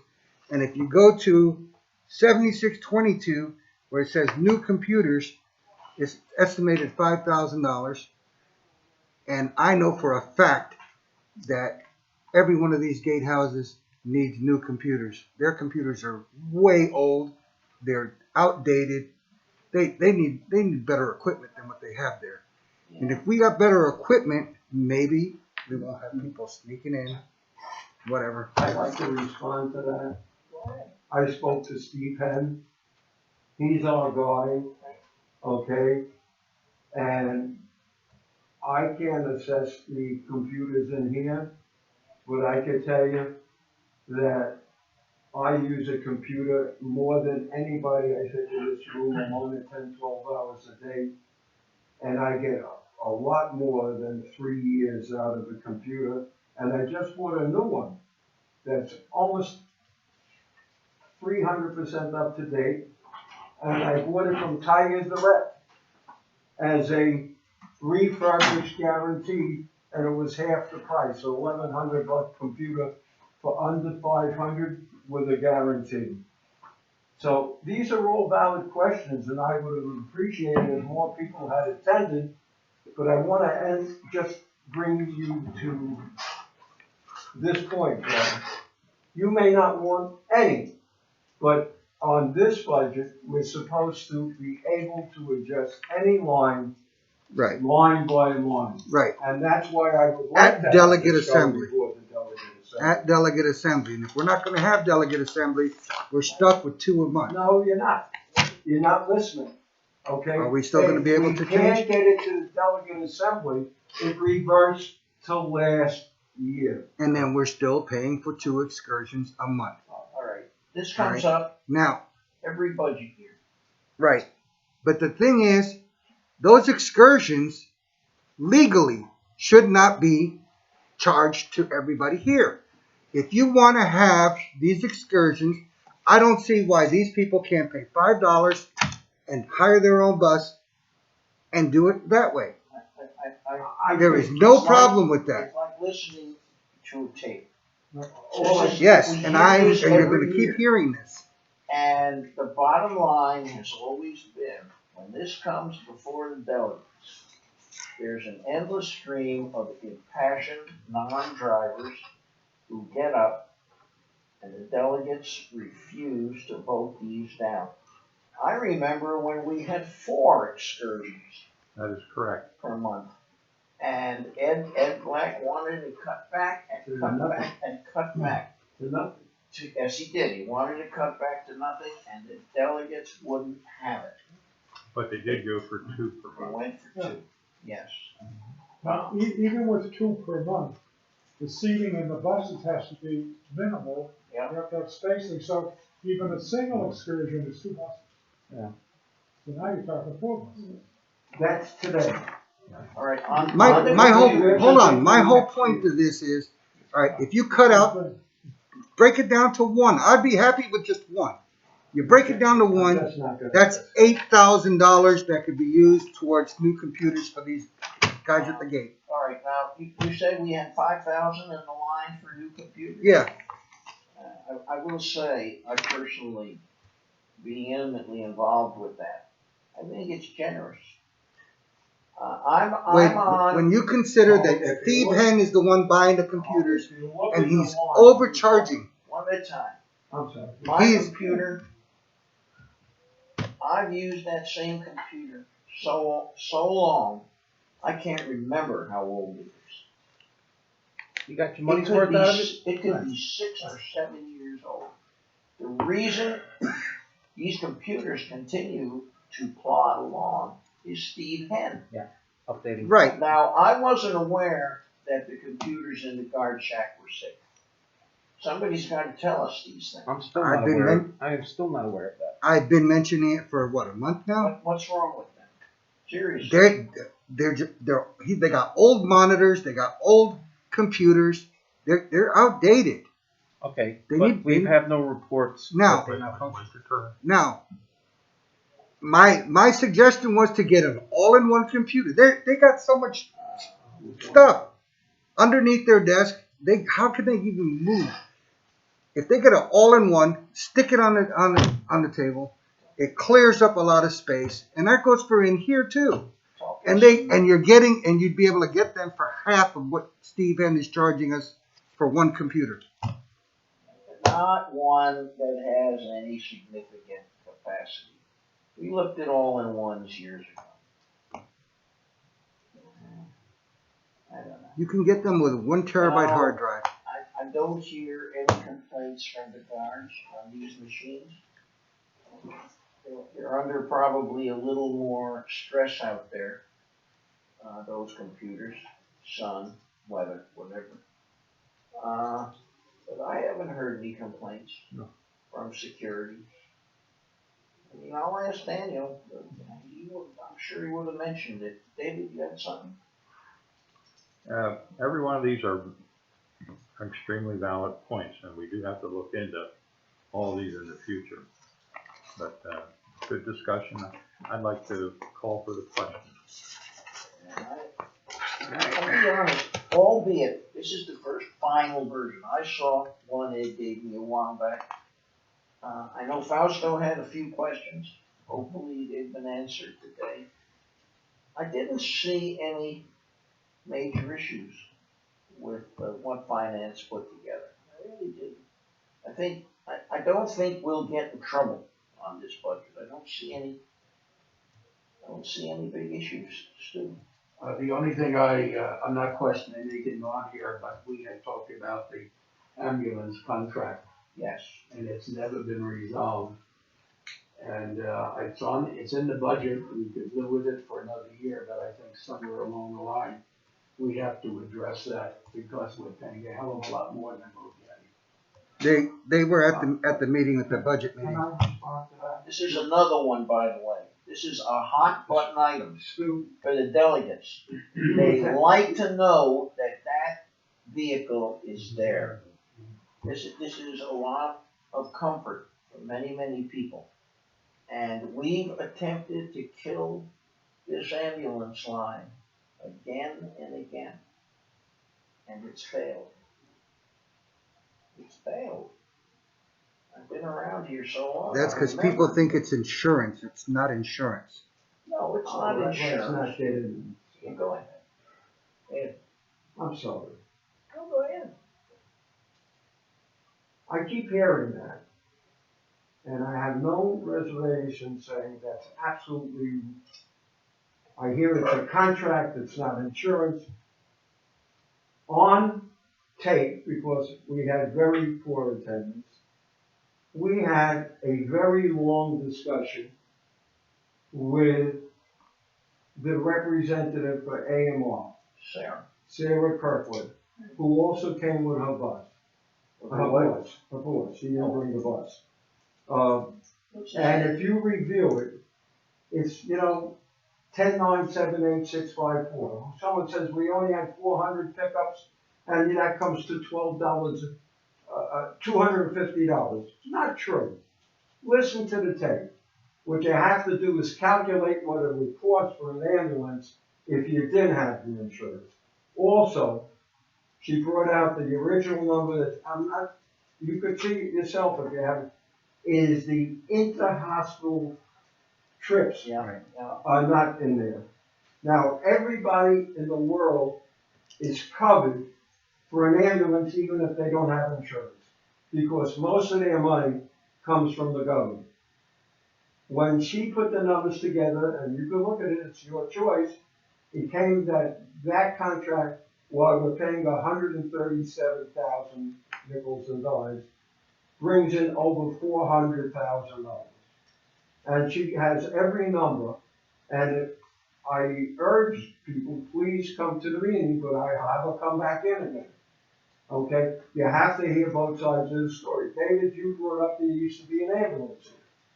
And if you go to 7622, where it says new computers, it's estimated $5,000. And I know for a fact that every one of these gatehouses needs new computers. Their computers are way old. They're outdated. They need better equipment than what they have there. And if we got better equipment, maybe we won't have people sneaking in, whatever. I'd like to respond to that. I spoke to Steve Penn. He's our guy, okay? And I can't assess the computers in here, but I can tell you that I use a computer more than anybody, I think, in this room. I'm on it 10, 12 hours a day. And I get a lot more than 3 years out of the computer. And I just bought a new one that's almost 300% up to date. And I bought it from Tiger Direct as a refurbished guarantee, and it was half the price, so $1,100 computer for under $500 with a guarantee. So these are all valid questions, and I would have appreciated if more people had attended, but I want to just bring you to this point, Joe. You may not want any, but on this budget, we're supposed to be able to adjust any line, Right, line by line. right. And that's why I would like At to have delegate this go assembly. before the delegate assembly. At delegate assembly. And if we're not gonna have delegate assembly, we're stuck with 2 a month. No, you're not. You're not listening, okay? Are we still gonna be able to If we can't change? get it to the delegate assembly, it reverts to last year. And then we're still paying for 2 excursions a month. All right, this comes up Now, every budget year. right. But the thing is, those excursions legally should not be charged to everybody here. If you want to have these excursions, I don't see why these people can't pay $5 and hire their own bus and do it that way. There is no problem with that. It's like listening to a tape. Yes, and you're every going to keep year. hearing this. And the bottom line has always been, when this comes before the delegates, there's an endless stream of impassioned non-drivers who get up, and the delegates refuse to vote these down. I remember when we had 4 excursions That is correct. per month. And Ed Black wanted to cut back and cut back and cut back. To nothing. Yes, he did. He wanted to cut back to nothing, and the delegates wouldn't have it. But they did go for 2 per They month. went for 2. Yes. Now, even with 2 per month, the seating in the buses has to be minimal. Yeah. You have to have spacing, so even a single excursion is 2 buses. Yeah. So now you're talking 4 buses. That's today. All right. On My the whole computers, hold on. My whole point to this is, all right, if you cut out, break it down to 1. I'd be happy with just 1. You break it down to 1. That's not good. That's $8,000 that could be used towards new computers for these guys at the gate. All right. Now you said we had 5,000 in the line for new computers. Yeah, I will say, I personally, being intimately involved with that, I think it's generous. I'm on. when you consider that Steve Henn is the one buying the computers and he's overcharging. One at a time. I'm sorry. My computer, I've used that same computer so long, I can't remember how old it is. You got your money's worth out of it? It could be 6 or 7 years old. The reason these computers continue to plod along is Steve Henn. Updating. Right. Now, I wasn't aware that the computers in the guard shack were safe. Somebody's got to tell us these things. I'm still I've not been aware. I am still not aware of that. I've been mentioning it for what, a month now? What's wrong with them? Seriously. They got old monitors, they got old computers. They're outdated. Okay, They but need- we have no reports. Now- that they're not functioning. Now, my suggestion was to get an all-in-one computer. They got so much stuff underneath their desk. How can they even move? If they get an all-in-one, stick it on the table. It clears up a lot of space, and that goes for in here too. And you'd be able to get them for half of what Steve Henn is charging us for one computer. Not one that has any significant capacity. We looked at all-in-ones years ago. I don't know. You can get them with a 1 terabyte hard drive. I don't hear any complaints from the guards on these machines. They're under probably a little more stress out there, those computers, sun, weather, whatever. But I haven't heard any complaints from security. I mean, I'll ask Daniel. I'm sure he would have mentioned it. David, you had something? Every one of these are extremely valid points, and we do have to look into all these in the future. But good discussion. I'd like to call for the question. I'll be honest, albeit this is the first final version. I saw one Ed gave me a while back. I know Fausto had a few questions. Hopefully they've been answered today. I didn't see any major issues with what finance put together. I really didn't. I don't think we'll get in trouble on this budget. I don't see any big issues, Stu. The only thing I'm not questioning anything on here, but we had talked about the ambulance contract, Yes. and it's never been resolved. And, it's in the budget, we could live with it for another year, but I think somewhere along the line, we have to address that, because we're paying a hell of a lot more than we're getting. They were at the meeting, at the budget Can meeting. I respond to that? This is another one, by the way. This is a hot button item Stu, for the delegates. They like to know that that vehicle is there. This is a lot of comfort for many, many people. And we've attempted to kill this ambulance line again and again. And it's failed. It's failed. I've been around here so long. That's I because remember. people think it's insurance. It's not insurance. No, it's Oh, not let's insurance. not get in. You go ahead. Ed, I'm sorry. go ahead. I keep hearing that. And I have no reservation saying that's absolutely, I hear it's a contract, it's not insurance. On tape, because we had very poor attendance, we had a very long discussion with the representative for AMR, Sarah. Sarah Kirkwood, who also came with her bus. Her bus, she didn't bring the bus. And if you review it, it's, 10,978,654. Someone says we only had 400 pickups, and that comes to $12, $250. It's not true. Listen to the tape. What you have to do is calculate what it would cost for an ambulance if you didn't have the insurance. Also, she brought out the original number that you could see it yourself if you haven't, is the inter-hospital trips Yeah. are not in there. Now, everybody in the world is covered for an ambulance even if they don't have insurance, because most of their money comes from the government. When she put the numbers together, and you can look at it, it's your choice, it came that contract, while we're paying 137,000 nickels and dimes, brings in over $400,000. And she has every number, and I urge people, please come to the meeting, but I have her come back in again. Okay, you have to hear both sides of the story. David, you brought up there used to be an ambulance.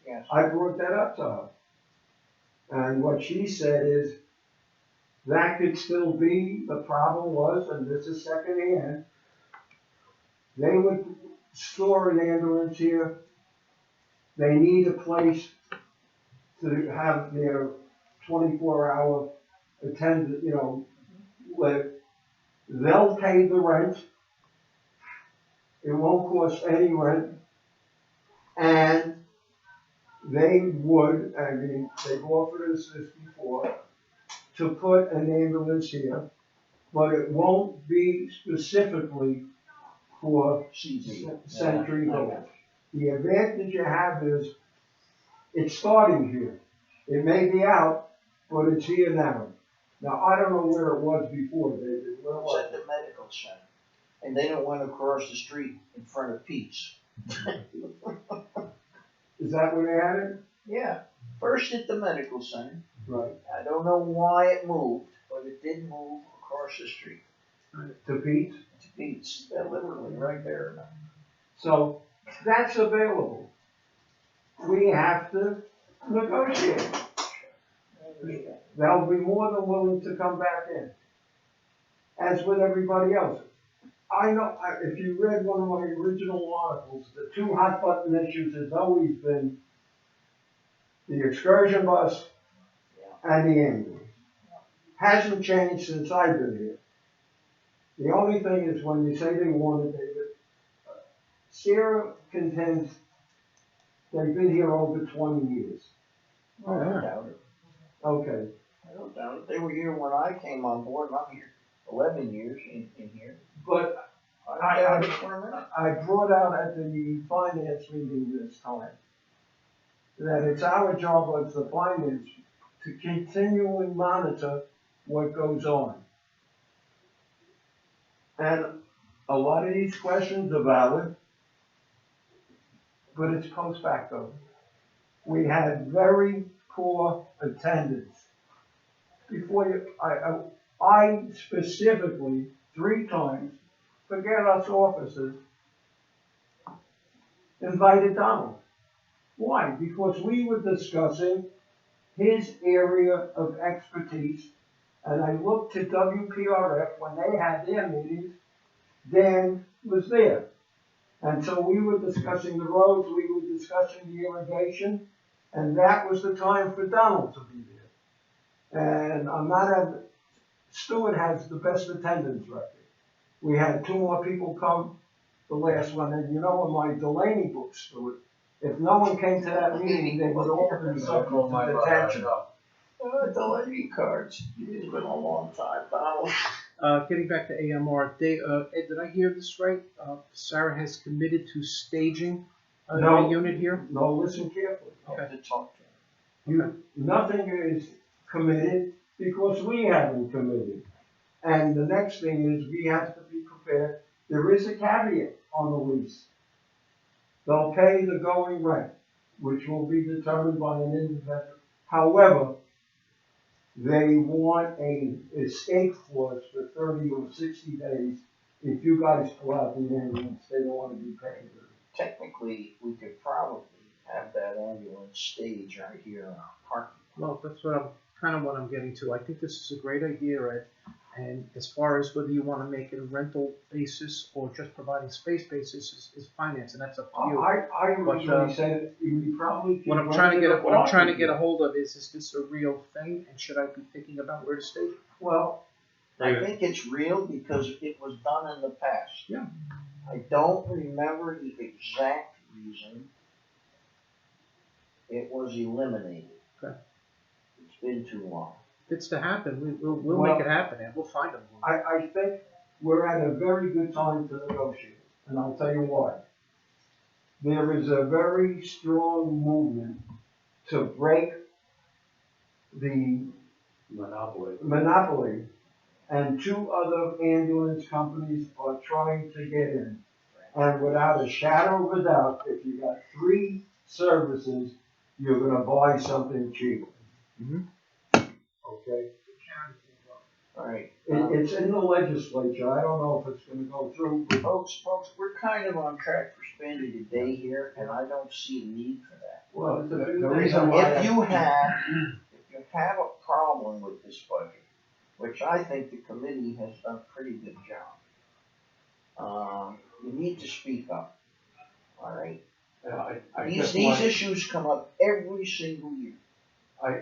Yes. I brought that up to her. And what she said is, that could still be, the problem was, and this is secondhand, they would store an ambulance here. They need a place to have their 24-hour attendant, live. They'll pay the rent. It won't cost any rent. And they would, they've offered us this before, to put an ambulance here, but it won't be specifically for Century Village. The advantage you have is, it's starting here. It may be out, but it's here now. Now, I don't know where it was before, David. Where It's was at the it? medical center. And they don't want to cross the street in front of Pete's. Is that where they had it? Yeah. First at the medical center. Right. I don't know why it moved, but it did move across the street To Pete's? to Pete's. They're literally right there now. So, that's available. We have to negotiate. They'll be more than willing to come back in. As with everybody else. I know, if you read one of my original articles, the two hot button issues has always been the excursion bus and the ambulance. Hasn't changed since I've been here. The only thing is when you say they want it, David, Sarah contends They've been here over 20 years. I don't doubt it. Okay, I don't doubt it. They were here when I came on board, and I'm here 11 years in here. but I don't doubt it for a minute. I brought out at the finance meeting this time that it's our job as the finance to continually monitor what goes on. And a lot of these questions are valid, but it's post facto. We had very poor attendance. Before you, I specifically, 3 times, forget us officers, invited Donald. Why? Because we were discussing his area of expertise, and I looked to WPRF when they had their meetings, Dan was there. And so we were discussing the roads, we were discussing the irrigation, and that was the time for Donald to be there. And I'm not Stewart has the best attendance record. We had 2 more people come the last one, and you know in my Delaney book, Stewart, if no one came to that meeting, they would all been subject to detention. Delaney cards, it's been a long time, Donald. Getting back to AMR, Ed, did I hear this right? Sarah has committed to staging a No. unit here? No, listen carefully. I have to talk to him. Nothing is committed because we haven't committed. And the next thing is we have to be prepared. There is a caveat on the lease. They'll pay the going rent, which will be determined by an independent. However, they want a escape clause for 30 or 60 days. If you guys pull out the ambulance, they don't want to be paid. Technically, we could probably have that ambulance stage right here in our parking lot. Well, that's what I'm getting to. I think this is a great idea, Ed. And as far as whether you want to make it a rental basis or just providing space basis is finance, and that's up to you. I originally said we probably. What I'm trying to get a hold of is this a real thing, and should I be thinking about where to stage it? Well, I think it's real because it was done in the past. Yeah. I don't remember the exact reason it was eliminated. Okay. It's been too long. If it's to happen, we'll make it happen, and we'll find them. I think we're at a very good time to negotiate, and I'll tell you why. There is a very strong movement to break the monopoly, and 2 other ambulance companies are trying to get in. And without a shadow of a doubt, if you got 3 services, you're gonna buy something cheap. Mhm. Okay? All right. It's in the legislature, I don't know if it's gonna go through, but Folks, we're kind of on track for spending a day here, and I don't see a need for that. well, the reason why. If you have a problem with this budget, which I think the committee has done a pretty good job, you need to speak up, all right? These issues come up every single year.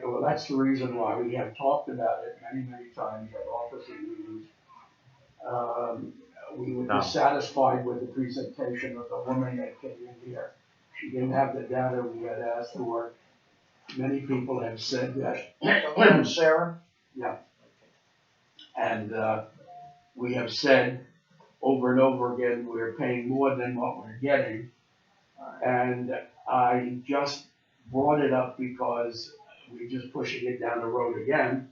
Well, that's the reason why we have talked about it many times at office meetings. We were dissatisfied with the presentation of the woman that came in here. She didn't have the data we had asked for. Many people have said that. Sarah? Yeah. And we have said over and over again, we're paying more than what we're getting. And I just brought it up because we're just pushing it down the road again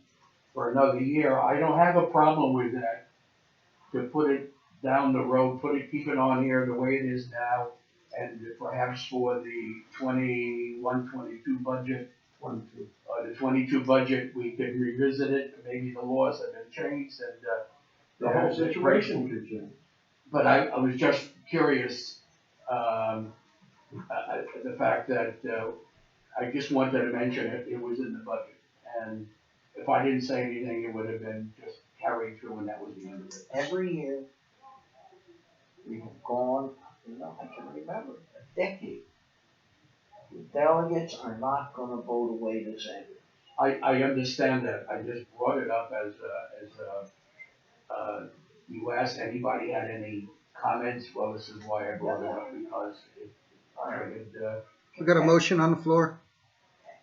for another year. I don't have a problem with that, to put it down the road, keep it on here the way it is now, and perhaps for the 21-22 budget, the 22 budget, we could revisit it. Maybe the laws have been changed and The whole situation could change. But I was just curious, the fact that I just wanted to mention it was in the budget. And if I didn't say anything, it would have been just carried through and that was the end of it. Every year, we have gone, I can remember, a decade. The delegates are not gonna vote away this ambulance. I understand that. I just brought it up as you asked anybody had any comments. Well, this is why I brought it up, because it We got a motion on the floor?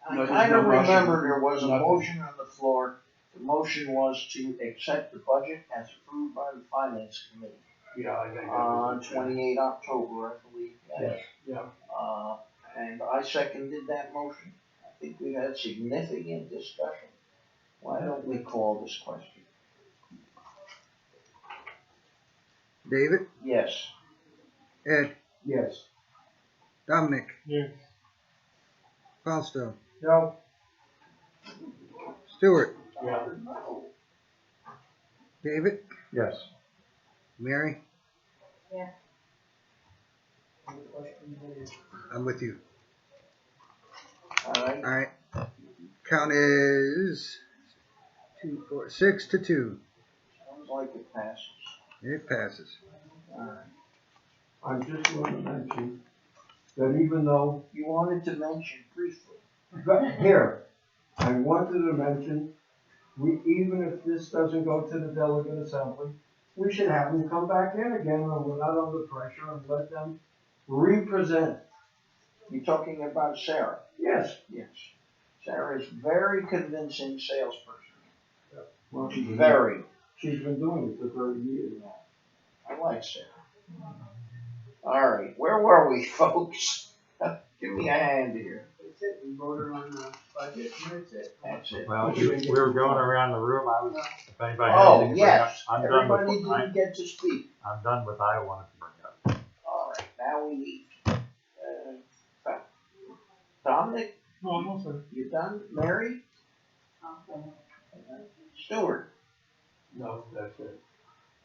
I No, there's kind no of motion. remember there was a Nothing. motion on the floor. The motion was to accept the budget as approved by the finance committee Yeah, I think that on was. 28 October, I believe. Yes, yeah. And I seconded that motion. I think we had significant discussion. Why don't we call this question? David, Yes. Ed, Yes. Dominic, Yes. Fausto, No, Stewart, Yeah. David, Yes. Mary, I'm with you. All right. Alright. Count is 2, 4, 6 to 2. Sounds like it passes. It passes. All right. I just want to mention that even though, You wanted to mention briefly. here, I wanted to mention, even if this doesn't go to the delegate assembly, we should have them come back in again without under pressure and let them represent. You're talking about Sarah. Yes. Yes. Sarah is very convincing salesperson. Well, Very. She's been doing it for 30 years now. I like Sarah. All right. Where were we, folks? Give me a hand here. that's it, we voted on the budget, and that's it. That's it. Well, we were going around the room. If anybody had Oh, anything to bring up, yes. I'm done with, Everybody didn't get to speak. I'm done with I wanted to bring up. All right. Now we need. Dominic, No, I'm all set. you done? Mary? Stewart? No, that's it.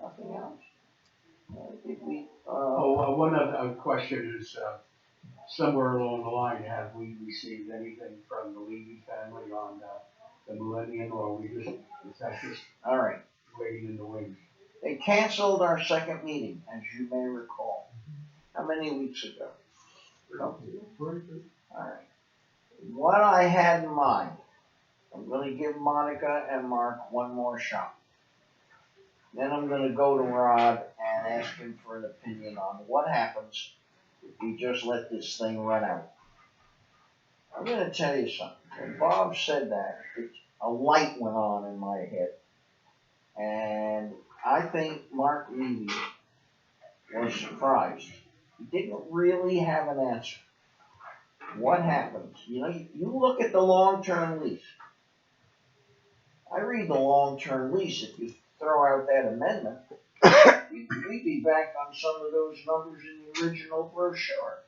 Nothing else? Did we, One other question is, somewhere along the line, have we received anything from the Levy family on, the Millennium, or we just, is that just all right. waiting in the wings? They canceled our second meeting, as you may recall. How many weeks ago? Very good. All right. What I had in mind, I'm going to give Monica and Mark one more shot. Then I'm going to go to Rod and ask him for an opinion on what happens if we just let this thing run out. I'm going to tell you something. When Bob said that, a light went on in my head. And I think Mark Levy was surprised. He didn't really have an answer. What happens? You know, you look at the long-term lease. I read the long-term lease. If you throw out that amendment, we'd be back on some of those numbers in the original brochure.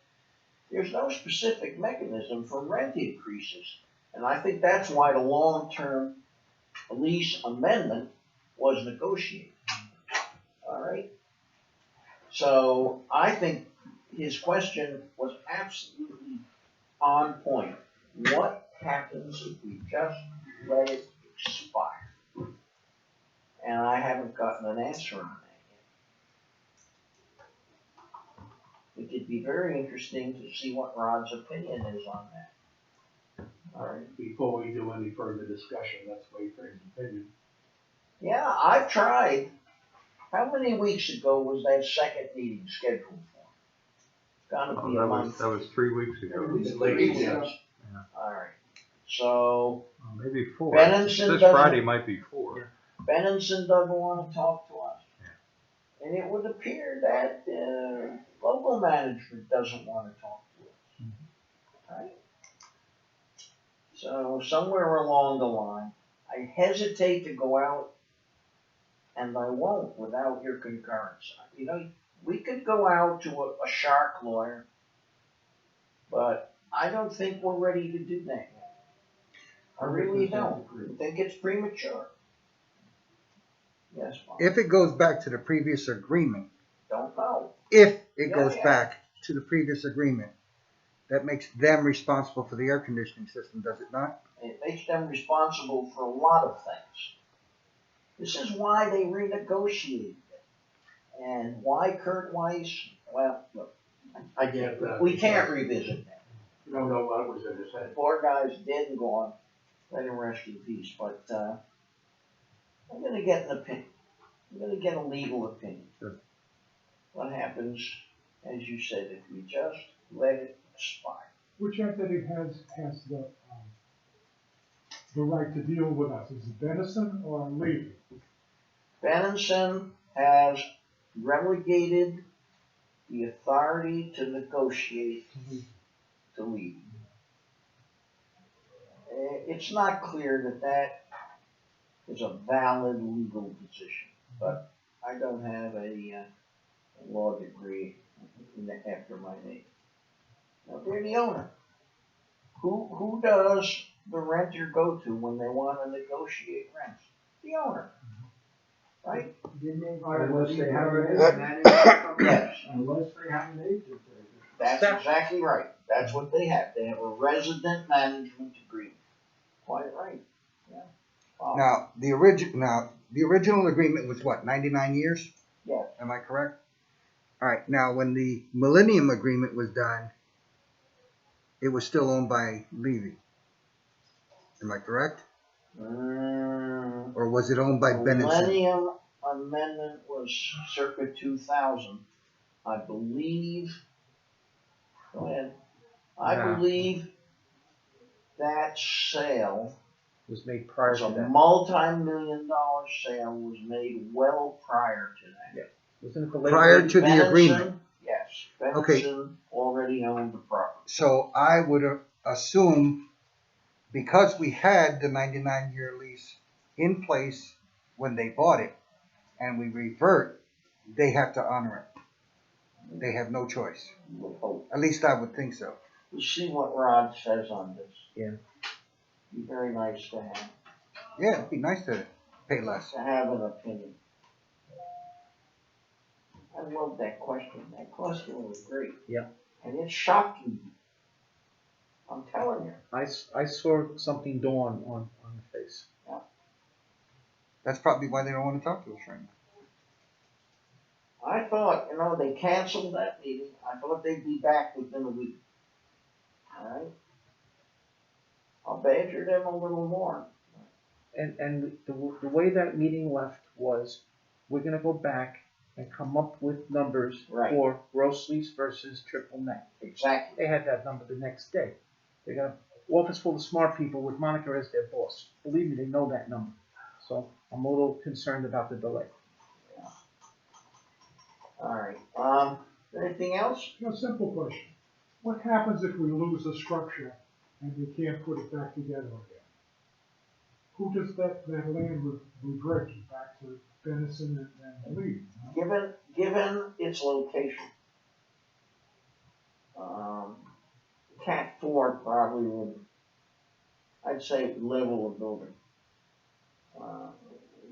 There's no specific mechanism for rent increases. And I think that's why the long-term lease amendment was negotiated. All right? So I think his question was absolutely on point. What happens if we just let it expire? And I haven't gotten an answer on that yet. It could be very interesting to see what Rod's opinion is on that. All right, before we do any further discussion, let's wait for his opinion. Yeah, I've tried. How many weeks ago was that second meeting scheduled for? It's gotta be a month. That was 3 weeks ago. It's late, yes. Yeah. All right. So Maybe 4. Benenson This doesn't- Friday might be 4. Benenson doesn't want to talk to us. And it would appear that local management doesn't want to talk to us. Right? So somewhere along the line, I hesitate to go out, and I won't without your concurrence. You know, we could go out to a shark lawyer, but I don't think we're ready to do that yet. I really don't. I think it's premature. Yes, Bob. If it goes back to the previous agreement, Don't know. if it Yeah, goes yeah. back to the previous agreement, that makes them responsible for the air conditioning system, does it not? It makes them responsible for a lot of things. This is why they renegotiated it. And why Kurt Weiss, well, look, I get that. we can't revisit that. No, what was in his The head? poor guy's dead and gone. Let him rest in peace. But I'm going to get an opinion. I'm going to get a legal opinion. Sure. What happens, as you said, if we just let it expire? Which entity has the right to deal with us? Is it Dennison or Levy? Benenson has relegated the authority to negotiate to Levy. It's not clear that that is a valid legal position, but I don't have a law degree after my name. Now, they're the owner. Who does the renter go to when they want to negotiate rents? The owner, right? Unless they have an That- agent. Yes, Unless they have an agent. that's exactly right. That's what they have. They have a resident management agreement. Quite right, yeah. Wow. Now, the original agreement was what, 99 years? Yes. Am I correct? All right. Now, when the Millennium Agreement was done, it was still owned by Levy. Am I correct? Or was it owned by The Benenson? Millennium Amendment was circa 2000, I believe. Go ahead. I Yeah. believe that sale Was made prior was to a that. multi-million-dollar sale, was made well prior to that. Wasn't it the late? Prior to the Benenson, agreement. Yes, Okay. Benenson already owned the property. So I would assume, because we had the 99-year lease in place when they bought it, and we revert, they have to honor it. They have no choice. We'll hope. At least I would think so. We'll see what Rod says on this. Yeah. Be very nice to have. Yeah, it'd be nice to pay less. To have an opinion. I love that question. That question was great. Yeah. And it's shocking me. I'm telling you. I saw something dawn on the face. That's probably why they don't want to talk to us right now. I thought, they canceled that meeting. I thought they'd be back within a week. Alright? I'll badger them a little more. And the way that meeting left was, we're gonna go back and come up with numbers Right. for gross lease versus triple net. Exactly. They had that number the next day. They got an office full of smart people with Monica as their boss. Believe me, they know that number. So I'm a little concerned about the delay. Alright. Anything else? A simple question. What happens if we lose a structure and we can't put it back together again? Who does that land revert to? Back to Benenson and Lee? Given its location, Cat 4 probably would, I'd say, level a building.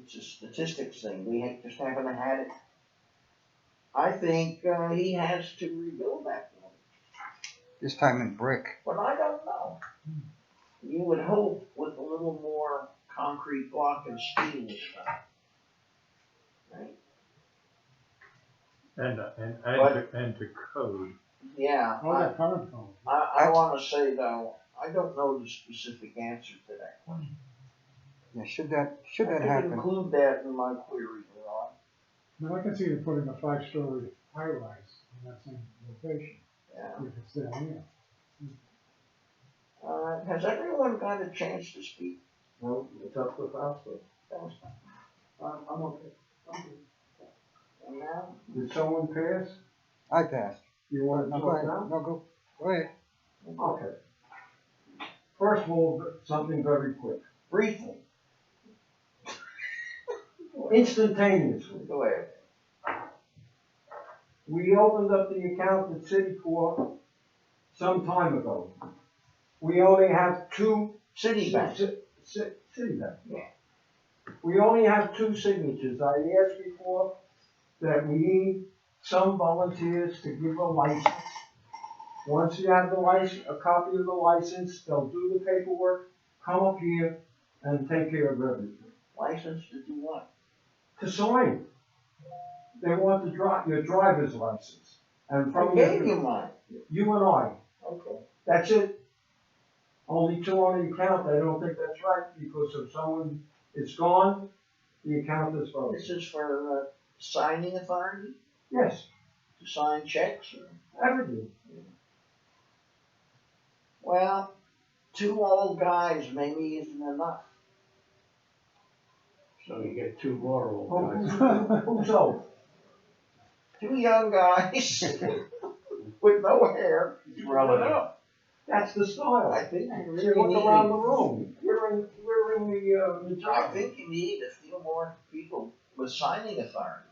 It's a statistics thing. We just haven't had it. I think he has to rebuild that building, This time in brick. but I don't know. You would hope with a little more concrete block and steel stuff, right? And to code. Yeah. Oh, that current code. I want to say though, I don't know the specific answer to that question. Yeah, should that I could happen? include that in my query, Rod. Now, I can see them putting a 5-story high-rise in that same location, Yeah. if it's there, yeah. Has everyone got a chance to speak? No, it's up to Fausto. Thanks. I'm okay. And now, Did someone pass? I passed. You want to No, go talk ahead. now? No, go ahead. Okay. First of all, something very quick. briefly, Instantaneously. go ahead. We opened up the account at Citicorp some time ago. We only have two. Citibank. Citibank. Yeah. We only have two signatures. I asked before that we need some volunteers to give a license. Once you have the license, a copy of the license, they'll do the paperwork, come up here and take care of everything. License to do what? To sign. They want your driver's license. And I from gave you mine. you and I. Okay. That's it. Only two on the account. I don't think that's right because if someone is gone, the account is frozen. This is for signing authority, Yes, to sign checks, or? everything. Well, 2 old guys maybe isn't enough. So you get 2 more old guys. Who's old? 2 young guys with no hair. It's relative. That's the style. I think you See, really look around the need, room. We're in the I majority. think you need a few more people with signing authority.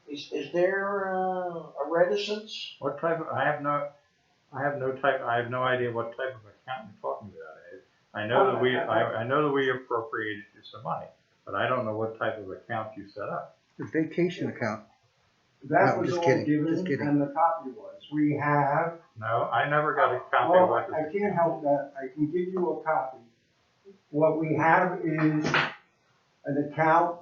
Is there a reticence? What type of, I have no idea what type of account you're talking about, Ed. I know that we appropriated you some money, but I don't know what type of account you set up. The vacation account. That No, was just all kidding, given, just kidding. and the copy was. We have, No, I never got a copy of well, what I this. can't help that. I can give you a copy. What we have is an account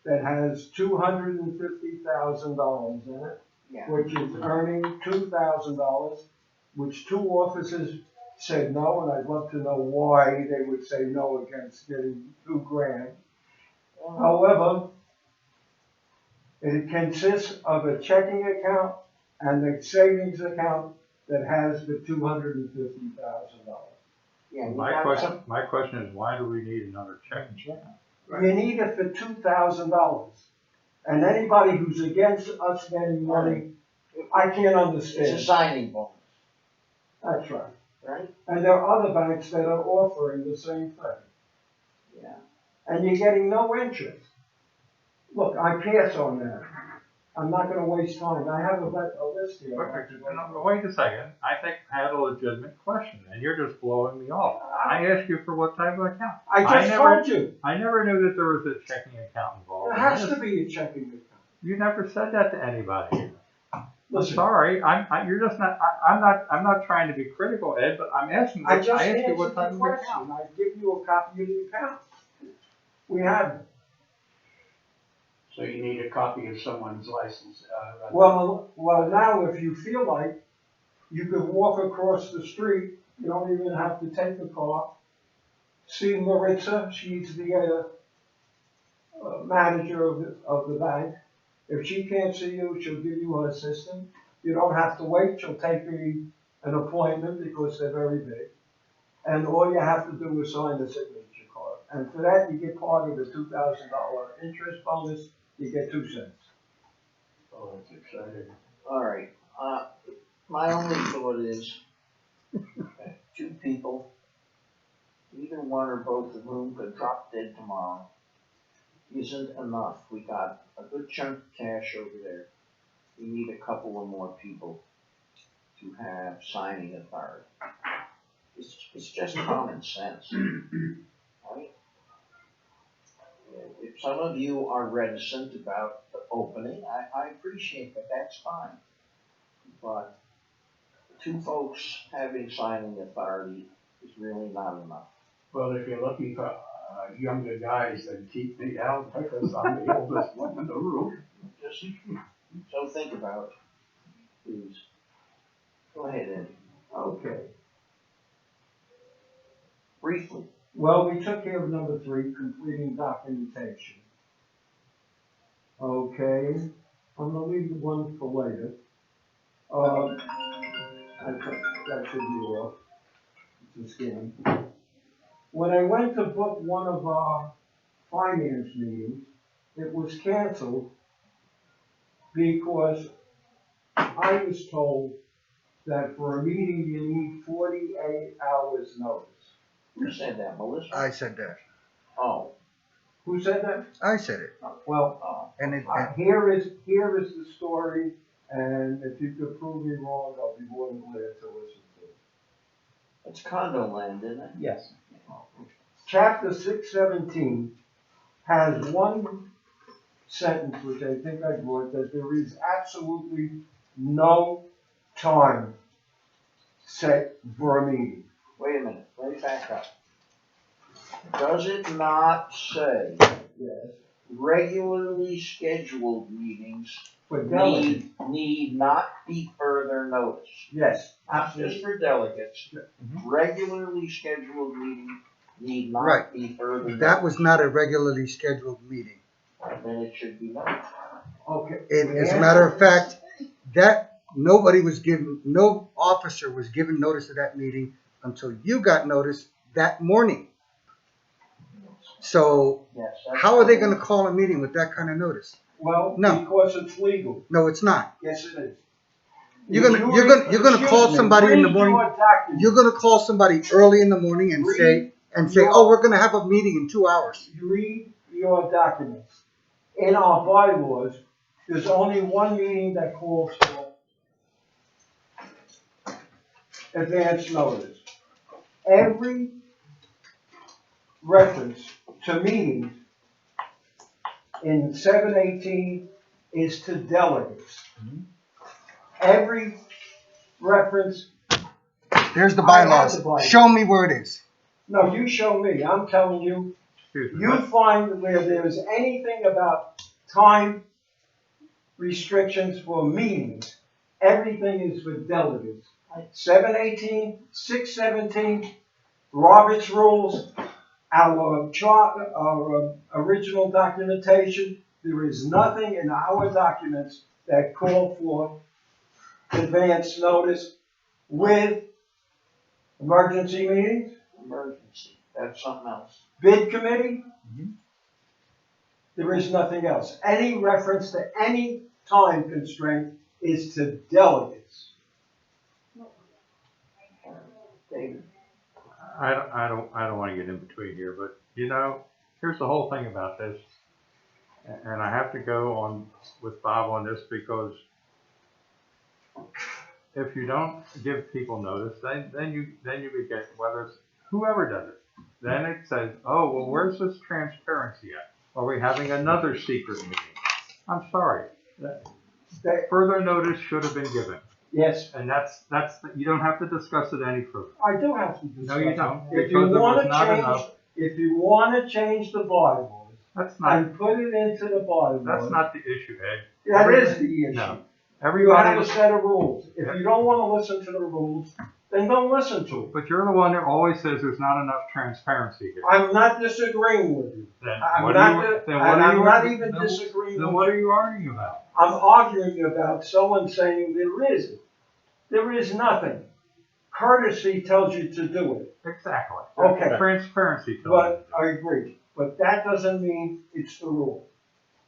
that has $250,000 in it, Yeah. which is earning $2,000, which 2 officers said no, and I'd love to know why they would say no against getting $2,000. However, it consists of a checking account and a savings account that has the $250,000. Yeah, we My got some- question is, why do we need another checking account? You need it for $2,000. And anybody who's against us getting money, I can't It's a understand. signing bonus, That's right. right? And there are other banks that are offering the same thing. Yeah. And you're getting no interest. Look, I pass on that. I'm not gonna waste time. I have a list here. Wait a second, I think I had a legitimate question, and you're just blowing me off. I asked you for what type of account. I just never- told you. I never knew that there was a checking account involved. There has to be a checking account. You never said that to anybody. Listen, Sorry, you're just not, I'm not trying to be critical, Ed, but I'm asking, I I just asked you answered what type the of question. account. I give you a copy of the account. We have it. So you need a copy of someone's license, Well, now if you feel like, you could walk across the street, you don't even have to take the car. See Maritza, she's the, manager of the bank. If she can't see you, she'll give you her assistant. You don't have to wait, she'll take an appointment because they're very big. And all you have to do is sign the signature card. And for that, you get part of the $2,000 interest bonus, you get 2 cents. Oh, that's exciting. All right, my only thought is, 2 people, either one or both of whom could drop dead tomorrow, isn't enough. We got a good chunk of cash over there. We need a couple of more people to have signing authority. It's just common sense, right? If some of you are reticent about the opening, I appreciate that, that's fine. But 2 folks having signing authority is really not enough. Well, if you're looking for, younger guys, then keep me out, because I'm the oldest one in the room. Just, so think about it, please. Go ahead, Eddie, Okay. briefly. Well, we took care of number 3, completing documentation. Okay, I'm gonna leave the one for later. That should be off. It's a scam. When I went to book one of our finance meetings, it was canceled because I was told that for a meeting you need 48 hours notice. Who said that, Melissa? I said that. Oh, Who said that? I said it. Well, oh, And it, here is the story, and if you could prove me wrong, I'll be more than glad to listen to it. it's condo land, isn't it? Yes. Chapter 617 has one sentence, which I think I brought, that there is absolutely no time set for a meeting. Wait a minute, let me back up. Does it not say Yes. regularly scheduled meetings For delegates, need not be further notice? yes, Not absolutely. just for delegates, regularly scheduled meetings need not Right. be further notice. that was not a regularly scheduled meeting. Then it should be noted. Okay. As a matter of fact, that, no officer was given notice of that meeting until you got notice that morning. So Yes. that's how are they what- gonna call a meeting with that kind of notice? Well, No. because it's legal. No, it's not. Yes, it is. You're gonna call somebody in the morning. You're gonna call somebody early in the morning and say, oh, we're gonna have a meeting in 2 hours. You read your documents. In our bylaws, there's only one meeting that calls for advance notice. Every reference to meetings in 718 is to delegates. Every reference, There's the I have bylaws. the bylaws. Show me where it is. no, you show me, I'm telling you, Excuse me. you find where there's anything about time restrictions for meetings, everything is for delegates. 718, 617, Robert's rules, our chart, our original documentation, there is nothing in our documents that call for advance notice with emergency meetings, Emergency, that's something else. bid committee. There is nothing else. Any reference to any time constraint is to delegates. David, I don't want to get in between here, but you know, here's the whole thing about this, and I have to go on with Bob on this because if you don't give people notice, then you get, whether it's whoever does it, then it says, oh, well, where's this transparency at? Are we having another secret meeting? I'm sorry. Further notice should have been given. Yes, And that's, you don't have to discuss it any further. I do have to discuss. No, you don't. If you Because there was wanna not change, enough. if you wanna change the bylaws That's not, and put it into the bylaws. that's not the issue, Ed. That is the issue. No. You have Everybody, a set of rules. If you don't wanna listen to the rules, then don't listen to it. but you're the one that always says there's not enough transparency here. I'm not disagreeing with you. Then I'm what not, are you, then and what are I'm you, not even then- disagreeing then with what you. are you arguing about? I'm arguing about someone saying there isn't. There is nothing. Courtesy tells you to do it. Exactly. Okay. Transparency. tells But I agree. But that doesn't mean it's the rule.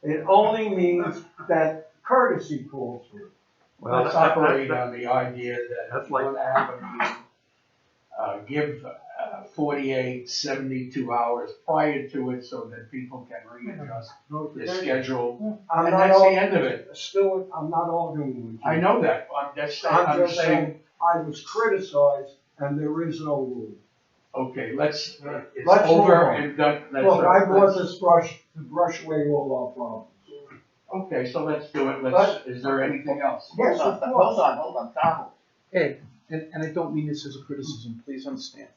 It only means that courtesy calls for it. Well, Let's that- operate that- on the idea that That's if you like- want to have a meeting, give 48, 72 hours prior to it so that people can readjust their schedule. I'm And not that's the arguing, end of it. still, I'm not arguing with you. I know that, I'm just I'm just saying, saying, I was criticized and there is no rule. okay, it's Let's move over on. and done. Look, I brought this brush to brush away all our problems. Okay, so let's do it, But- is there anything else? Yes, hold of on, course. hold on, Donald. Ed, and I don't mean this as a criticism, please understand.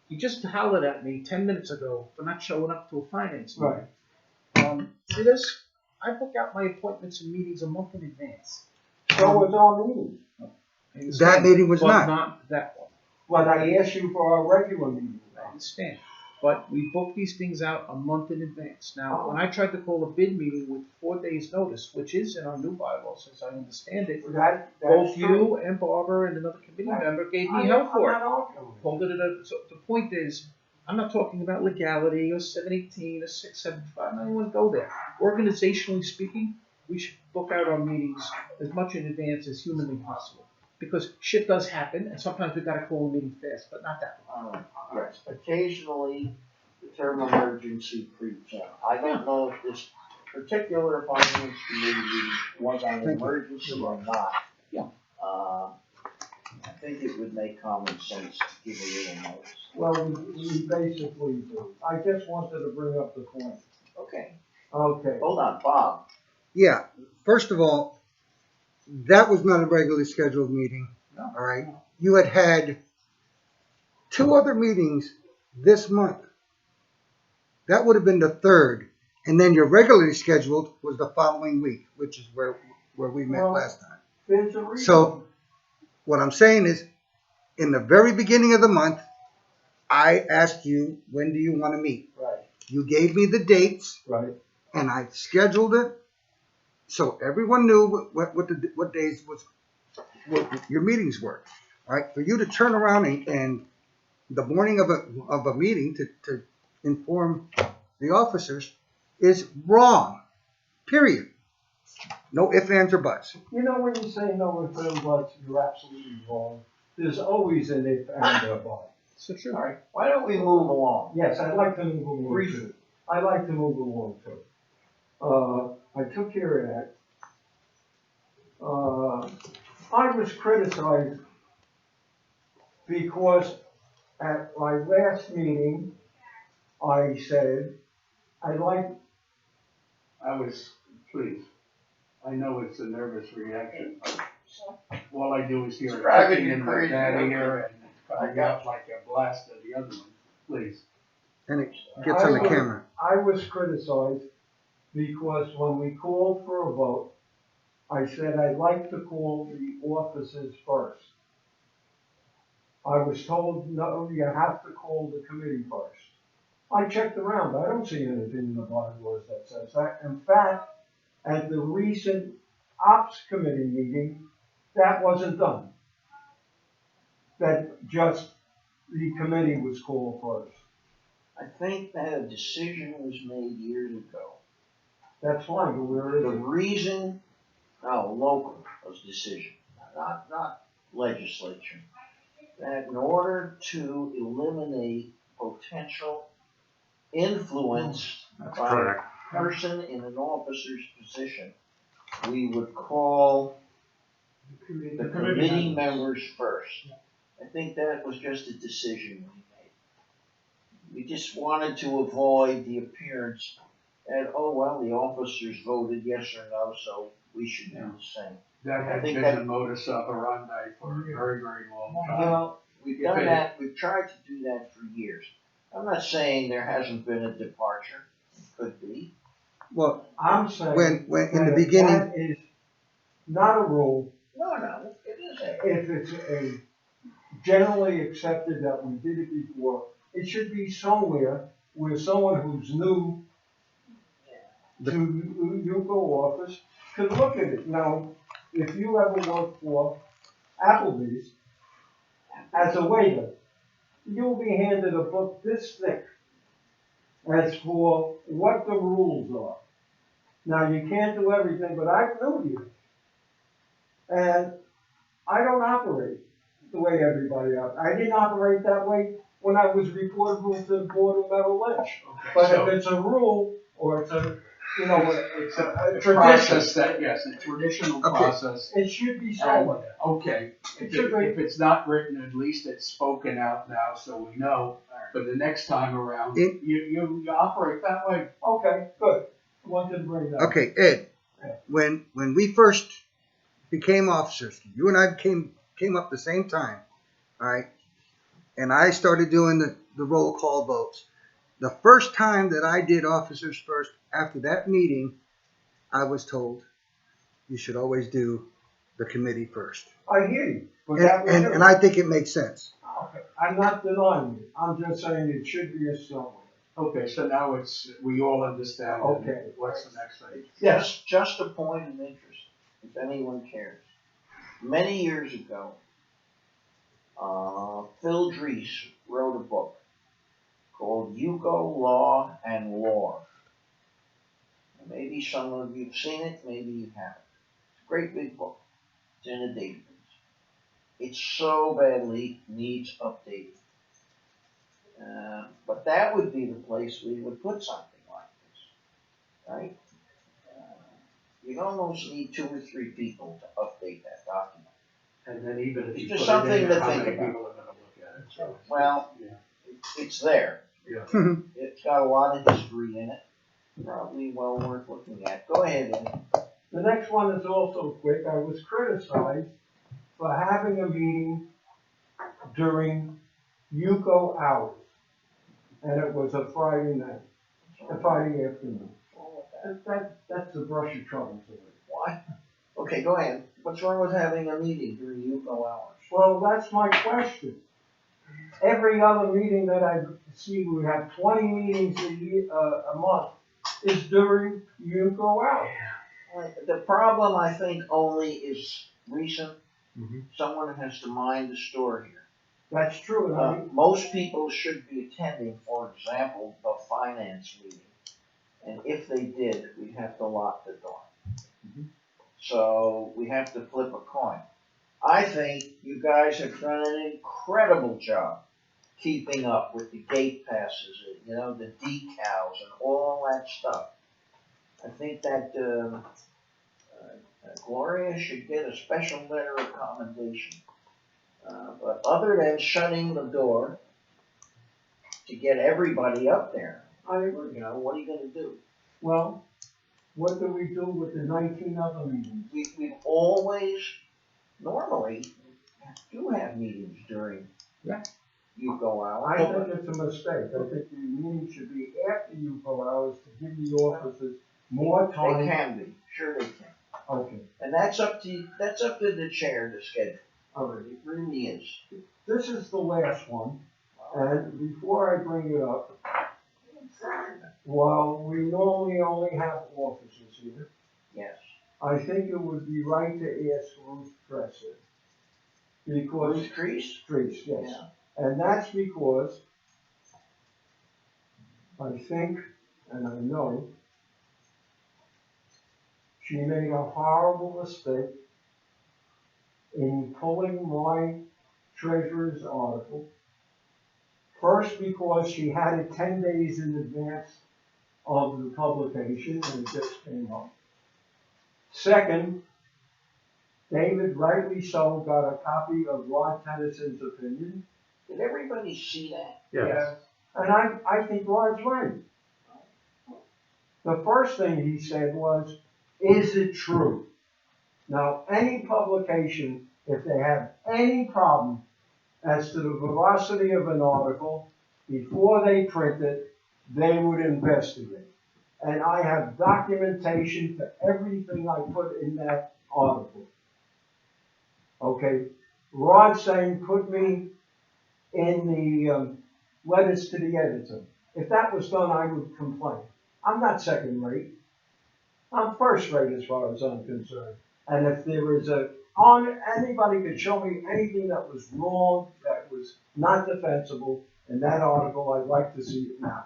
You just hollered at me 10 minutes ago for not showing up to a finance meeting. Right. See this? I book out my appointments and meetings a month in advance. So was our meeting. I understand, That meeting was but not. not that one. When I asked you for our regular meeting. I understand. But we book these things out a month in advance. Now, when I tried to call a bid meeting with 4 days' notice, which is in our new bylaws, as I understand it, That's both true. you and Barbara and another committee member gave me I'm hell not for it. arguing with you. Hold it at a, so the point is, I'm not talking about legality or 718 or 675. I don't even want to go there. Organizationally speaking, we should book out our meetings as much in advance as humanly possible. Because shit does happen, and sometimes we gotta call a meeting fast, but not that one. Yes, occasionally the term emergency creeps in. I don't know if this particular finance committee meeting was on an emergency or not. Yeah. I think it would make common sense to give a little notice. Well, we basically do. I just wanted to bring up the point. Okay, Okay. hold on, Bob. Yeah, first of all, that was not a regularly scheduled meeting, all right? You had 2 other meetings this month. That would have been the 3rd, and then your regularly scheduled was the following week, which is where we met Well, last time. There's a reason. So, what I'm saying is, in the very beginning of the month, I asked you, when do you want to meet? Right, You gave me the dates, right. and I scheduled it, so everyone knew what days what your meetings were. All right, for you to turn around and the morning of a meeting to inform the officers is wrong, period. No ifs, ands, or buts. You know, when you say no ifs, ands, buts, you're absolutely wrong. There's always an if and a but. So true. All right, why don't we move along? Yes, I'd like to move along Briefly. too. I'd like to move along too. I took care of that. I was criticized because at my last meeting, I said, Please, I know it's a nervous reaction. All I do is hear It's it driving clicking you in my crazy, bad okay. ear and coming out like a blast of the other one, please. And it gets on the camera. I was criticized because when we called for a vote, I said I'd like to call the officers first. I was told, no, you have to call the committee first. I checked around, I don't see anything in the bylaws that says that. In fact, at the recent ops committee meeting, that wasn't done. That just the committee was called first. I think that a decision was made years ago. That's fine, but where is The it? reason, local was decision, not legislature, that in order to eliminate potential influence That's by correct. a person in an officer's position, we would call the committee members first. I think that was just a decision we made. We just wanted to avoid the appearance that, oh, well, the officers voted yes or no, so we should do the same. That I has think been that- a modus operandi for a very, very long time. Well, we've If done it- that, we've tried to do that for years. I'm not saying there hasn't been a departure, it could be. Well, I'm saying. when in the that beginning, That is not a rule. No, it is a. If it's a generally accepted that we did it before, it should be somewhere where someone who's new to Yuko office could look at it. Now, if you ever worked for Applebee's as a waiter, you'll be handed a book this thick as for what the rules are. Now, you can't do everything, but I'm new here. And I don't operate the way everybody else. I didn't operate that way when I was reportable to the Board of Merrill Lynch. But So- if it's a rule or it's a, It's a a tradition, process that, yes, a traditional Okay. process. it should be And, somewhere. okay, It should be. if it's not written, at least it's spoken out now, so we know. But the next time around, It- you operate that way. Okay, good. Wanted to bring that up. okay, Ed, when we first became officers, you and I came up the same time, all right? And I started doing the roll call votes. The first time that I did officers first, after that meeting, I was told you should always do the committee first. I hear you, but that was. And I think it makes sense. Okay, I'm not denying it. I'm just saying it should be a somewhere. Okay, so now we all understand. Okay. What's the next thing? Yes, just a point of interest, if anyone cares. Many years ago, Phil Drees wrote a book called Yuko Law and Lore. Maybe some of you have seen it, maybe you haven't. It's a great big book. It's in a database. It so badly needs updating. But that would be the place we would put something like this, right? You'd almost need 2 or 3 people to update that document. And then even if It's you just put it in something there, to how think many about. people are gonna look at it? So, Well, yeah. it's there. Yeah. It's got a lot of history in it. Probably well worth looking at. Go ahead, Ed. The next one is also quick. I was criticized for having a meeting during Yuko hours. And it was a Friday night, a Friday afternoon. That's the brush of trouble to me. Why? Okay, go ahead. What's wrong with having a meeting during Yuko hours? Well, that's my question. Every other meeting that I see, we have 20 meetings a month, is during Yuko hours. The problem, I think, only is recent. Someone has to mind the store here. That's true, and I, Most people should be attending, for example, the finance meeting. And if they did, we'd have to lock the door. So we have to flip a coin. I think you guys have done an incredible job keeping up with the gate passes, you know, the decals and all that stuff. I think that, Gloria should get a special letter of commendation. But other than shutting the door to get everybody up there, you know, what are you gonna do? well, what do we do with the 19 other meetings? We've always, normally, do have meetings during. Yeah. You-go hours. I think it's a mistake. I think the meeting should be after you go hours to give the officers more They time. can be, sure they can. Okay, And that's up to the chair to schedule. all right. It really is. This is the last one, and before I bring it up, while we normally only have officers here, Yes. I think it would be right to ask Ruth Dresser. Because, Bruce Crease? Dries, yes. Yeah. And that's because I think, and I know, she made a horrible mistake in pulling my treasurer's article. First, because she had it 10 days in advance of the publication and it just came up. Second, David, rightly so, got a copy of Rod Tennyson's opinion. Did everybody see that? Yes. And I think Rod's right. The first thing he said was, is it true? Now, any publication, if they have any problem as to the veracity of an article, before they print it, they would investigate. And I have documentation for everything I put in that article. Okay, Rod saying put me in the letters to the editor. If that was done, I would complain. I'm not second rate. I'm first rate as far as I'm concerned. And if there is anybody could show me anything that was wrong, that was not defensible in that article, I'd like to see it now.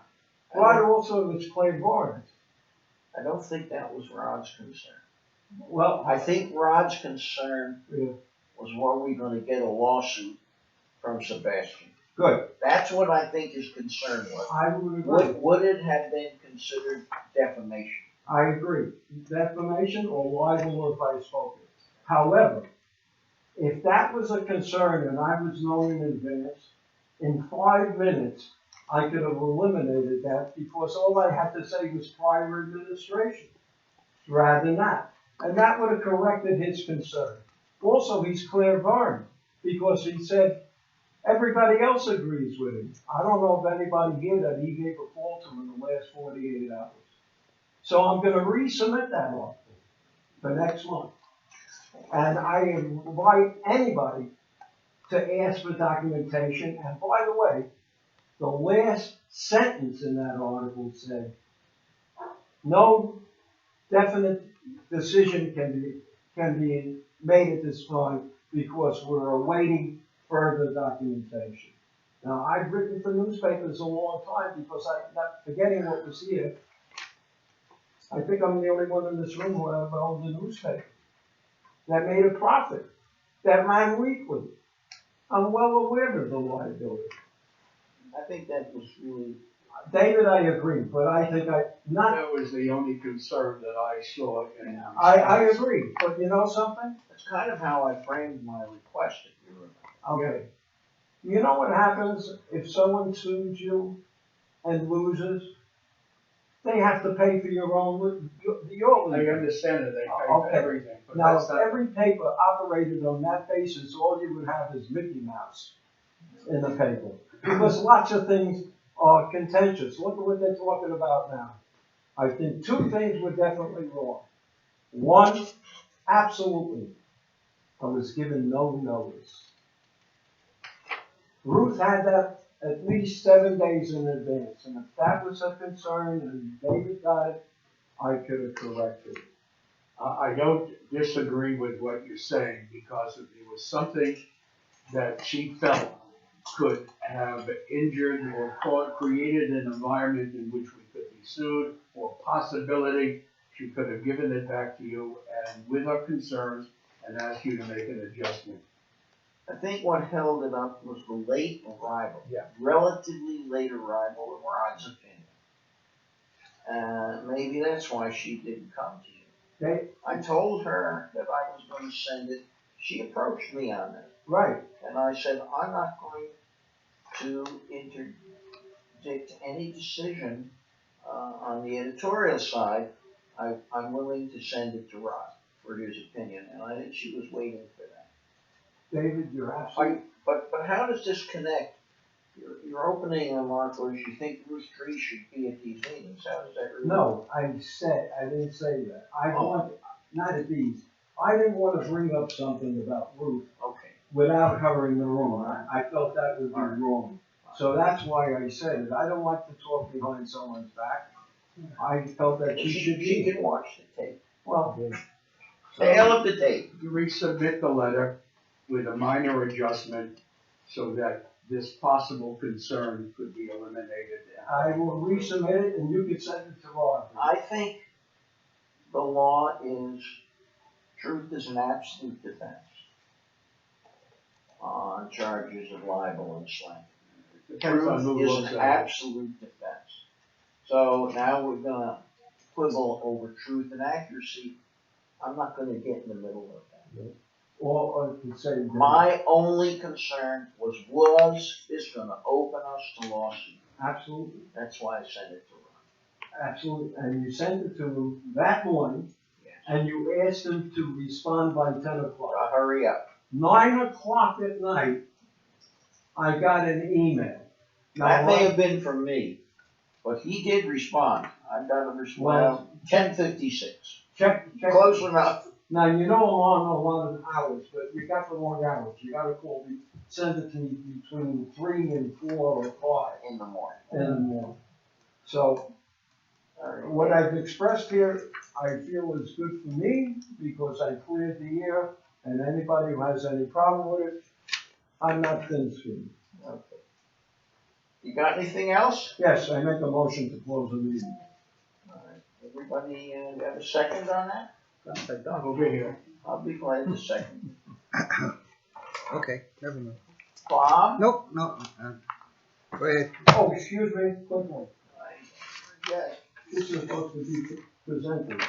Rod also was clairvoyant. I don't think that was Rod's concern. Well, I think Rod's concern Yeah. was, were we gonna get a lawsuit from Sebastian? Good. That's what I think his concern was. I would agree. Would it have been considered defamation? I agree. Defamation or libel if I spoke it. However, if that was a concern and I was known in advance, in 5 minutes, I could have eliminated that because all I had to say was prior administration, rather than that. And that would have corrected his concern. Also, he's clairvoyant because he said everybody else agrees with him. I don't know of anybody here that he gave a call to in the last 48 hours. So I'm going to resubmit that article for next month. And I invite anybody to ask for documentation. And by the way, the last sentence in that article said, no definite decision can be made at this time because we're awaiting further documentation. Now, I've written for newspapers a long time because I'm not forgetting what was here. I think I'm the only one in this room who ever owned a newspaper that made a profit, that ran weekly. I'm well aware of the liability. I think that was really, David, I agree, but I think That was the only concern that I saw in that. I agree, but you know something? that's kind of how I framed my request, if you remember. Okay. You know what happens if someone sues you and loses? They have to pay for your I understand that they pay for Okay. everything, but Now, that's if not. every paper operated on that basis, all you would have is Mickey Mouse in the paper. Because lots of things are contentious. Look at what they're talking about now. I think 2 things were definitely wrong. One, absolutely, I was given no notice. Ruth had that at least 7 days in advance, and if that was a concern and David got it, I could have corrected it. I don't disagree with what you're saying because if there was something that she felt could have injured or created an environment in which we could be sued, or possibility, she could have given it back to you and with her concerns and asked you to make an adjustment. I think what held it up was the late arrival. Yeah. Relatively late arrival, in Rod's opinion. Maybe that's why she didn't come to you. They, I told her that I was gonna send it. She approached me on this. right, And I said, I'm not going to interdict any decision on the editorial side. I'm willing to send it to Rod for his opinion, and I think she was waiting for that. David, you're absolutely, But how does this connect? Your opening remark was you think Bruce Tree should be at these meetings. How does that relate? no, I didn't say that. I want, not at these, I didn't want to bring up something about Ruth Okay. without her in the room. I felt that would be wrong. So that's why I said it. I don't like to talk behind someone's back. I felt that she should She be. can watch the tape. Well, Tail of the tape. You resubmit the letter with a minor adjustment so that this possible concern could be eliminated. I will resubmit it and you can send it to Rod. I think the law is, truth is an absolute defense on charges of libel and slander. Depends on who Truth is looks an at it. absolute defense. So now we're gonna quibble over truth and accuracy. I'm not gonna get in the middle of that. Or to say that. My only concern was this gonna open us to lawsuit? Absolutely, That's why I sent it to Ron. absolutely. And you sent it to him that morning Yes. and you asked him to respond by 10 o'clock. Hurry up. 9 o'clock at night, I got an email. Now, That may have been from me, but he did respond. I got a response, 10:56. check. Close enough. Now, you know I'm on a lot of hours, but you got the wrong hours. You gotta call me, send it to me between 3 and 4 or 5 In the morning. in the morning. So, All right. what I've expressed here, I feel is good for me because I cleared the air, and anybody who has any problem with it, I'm not thin-skinned. Okay. You got anything else? Yes, I make a motion to close the meeting. All right. Everybody, have a second on that? Over here. I'll be glad to second. Okay, never mind. Bob? Nope, no, go ahead. Oh, excuse me, quick one. Yes. This is supposed to be presented.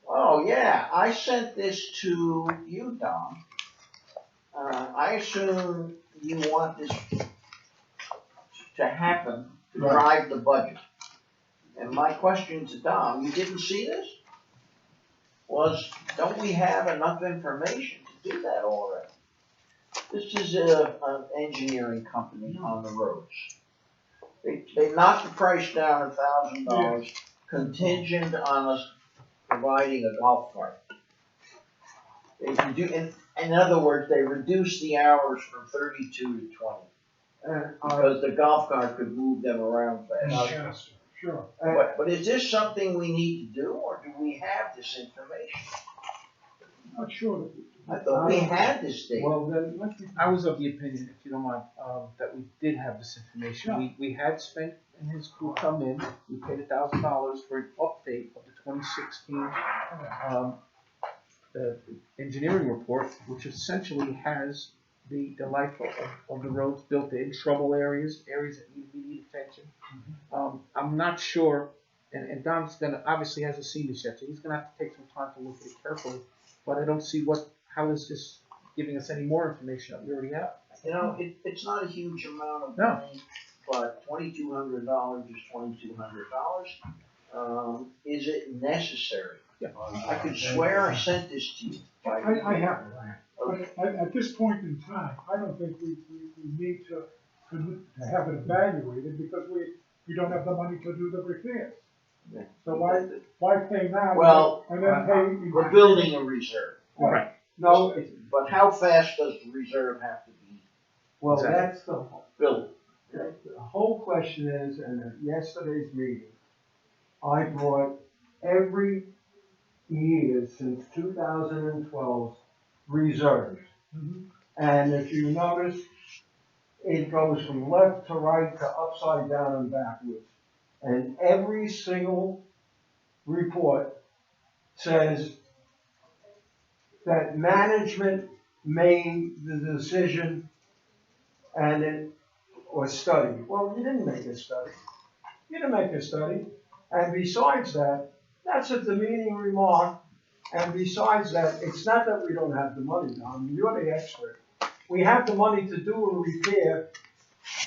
Oh yeah, I sent this to you, Dom. I assume you want this to happen to Right. drive the budget. And my question to Dom, you didn't see this? Was, don't we have enough information to do that already? This is an engineering company on the roads. They knocked the price down $1,000 contingent on us providing a golf cart. In other words, they reduced the hours from 32 to 20 because the golf cart could move them around fast. Yes, sure. But is this something we need to do, or do we have this information? Not sure. I thought we had this data. Well, then, I was of the opinion, if you don't mind, that we did have this information. We had Spence and his crew come in, we paid $1,000 for an update of the 2016, the engineering report, which essentially has the life of the roads built in, trouble areas that need immediate attention. I'm not sure, and Dom's obviously hasn't seen this yet, so he's gonna have to take some time to look at it carefully, but I don't see how is this giving us any more information that we already have. You know, it's not a huge amount of No. money, but $2,200 is $2,200. Is it necessary? Yeah. I could swear I sent this to you. I have it. Okay. But at this point in time, I don't think we need to have it evaluated because we don't have the money to do the repairs. Yeah. So why pay now? Well, and then pay? We're building a reserve, Right. no, but how fast does the reserve have to be well, Exactly. that's built? the whole question is, and at yesterday's meeting, I brought every year since 2012 reserves. Mhm. And if you notice, it goes from left to right to upside down and backwards. And every single report says that management made the decision and it was studied. Well, you didn't make a study. You didn't make a study. And besides that, that's a demeaning remark. And besides that, it's not that we don't have the money, Don. You're the expert. We have the money to do a repair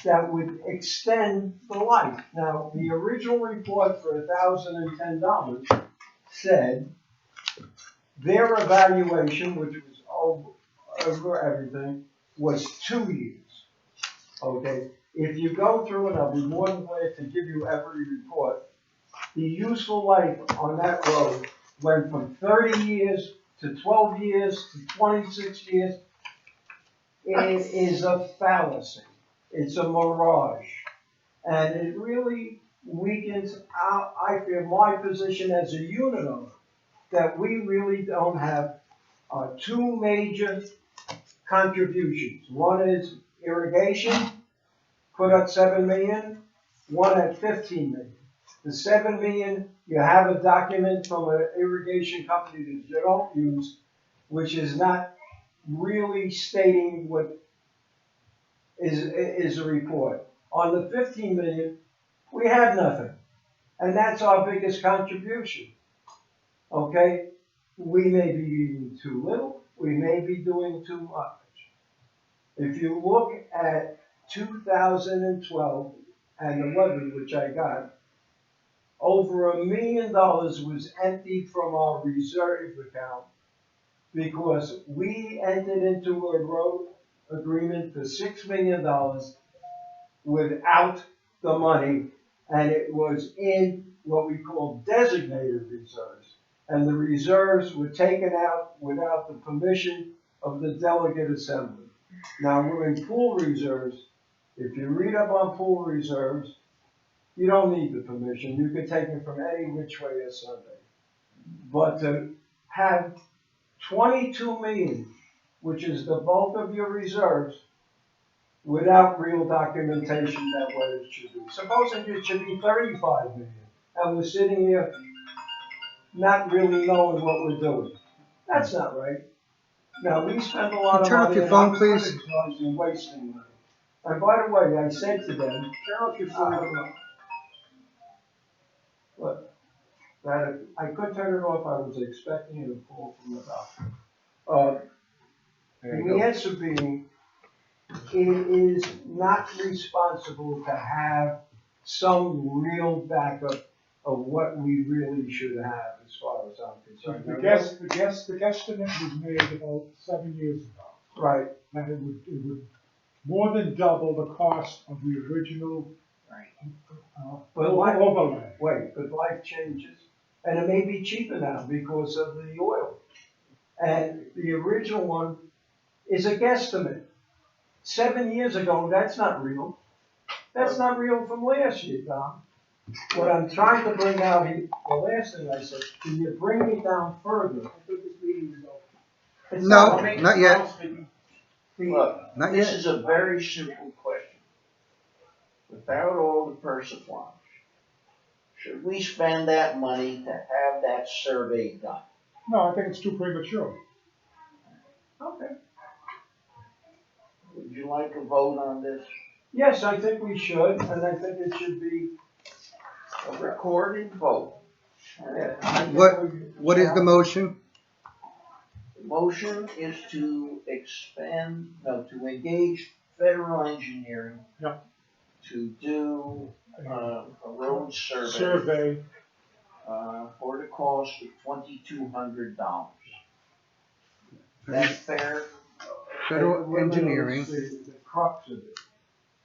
that would extend the life. Now, the original report for $1,010 said their evaluation, which was over everything, was 2 years. Okay, if you go through it, I'll be more than glad to give you every report. The useful life on that road went from 30 years to 12 years to 26 years. It is a fallacy. It's a mirage. And it really weakens, I feel, my position as a unit owner, that we really don't have two major contributions. One is irrigation, put up 7 million, one at 15 million. The 7 million, you have a document from an irrigation company that you don't use, which is not really stating what is a report. On the 15 million, we have nothing. And that's our biggest contribution. Okay? We may be doing too little, we may be doing too much. If you look at 2012 and the levy, which I got, over $1 million was emptied from our reserve account because we entered into a road agreement for $6 million without the money, and it was in what we call designated reserves. And the reserves were taken out without the permission of the delegate assembly. Now we're in pool reserves. If you read up on pool reserves, you don't need the permission. You can take it from any which way as Sunday. But to have 22 million, which is the bulk of your reserves, without real documentation that way it should be. Supposing it should be 35 million, and we're sitting here not really knowing what we're doing. That's not right. Now, we spend a lot of Turn off money your and phone, I'm please. criticized and wasting money. And by the way, I said to them, turn off your phone. But that I could turn it off. I was expecting a call from the doctor. The answer being, it is not responsible to have some real backup of what we really should have as far as I'm concerned. The guesstimate was made about 7 years ago. Right. That it would more than double the cost of the original But life, overlay. wait, but life changes, and it may be cheaper now because of the oil. And the original one is a guesstimate. 7 years ago, that's not real. That's not real from last year, Don. What I'm trying to bring out here, the last thing I said, can you bring me down further? I think this meeting is over. It's No, over. not yet. Look, Not this yet. is a very simple question. Without all the persiflage, should we spend that money to have that survey done? No, I think it's too premature. Okay. Would you like a vote on this? Yes, I think we should, and I think it should be A recorded vote. What is the motion? The motion is to to engage federal engineering Yeah. to do a road survey Survey, for the cost of $2,200. That's fair? Federal engineering. The crux of it,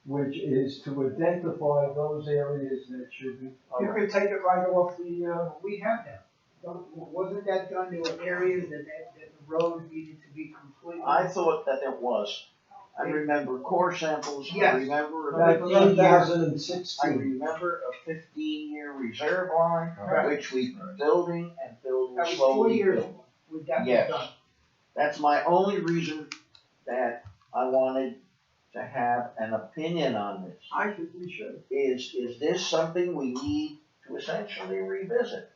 which is to identify those areas that should be. You could take it right off the, We have that. Wasn't that done? There were areas that the road needed to be completely. I thought that there was. I remember core samples, I Yes. remember that 15 year, I 2016. remember a 15-year reserve line, Right. which we were building and building That was 4 slowly. years building. ago. With that was Yes. done. That's my only reason that I wanted to have an opinion on this. I think we should. Is this something we need to essentially revisit?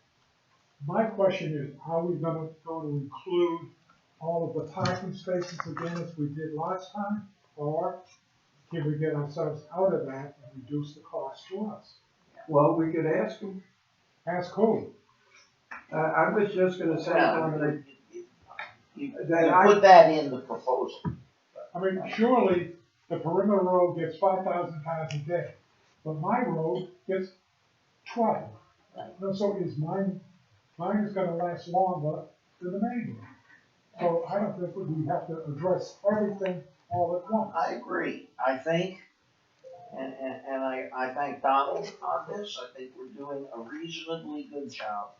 My question is, are we going to include all of the parking spaces again as we did last time? Or can we get ourselves out of that and reduce the cost to us? Well, we could ask them. Ask who? I was just gonna say, Well, Dominic, you that I, put that in the proposal. I mean, surely the perimeter road gets 5,000 cars a day, but my road gets 12. No, so is mine is gonna last longer than the main road. So I don't think we have to address everything all at once. I agree. I think, and I thank Donald on this, I think we're doing a reasonably good job,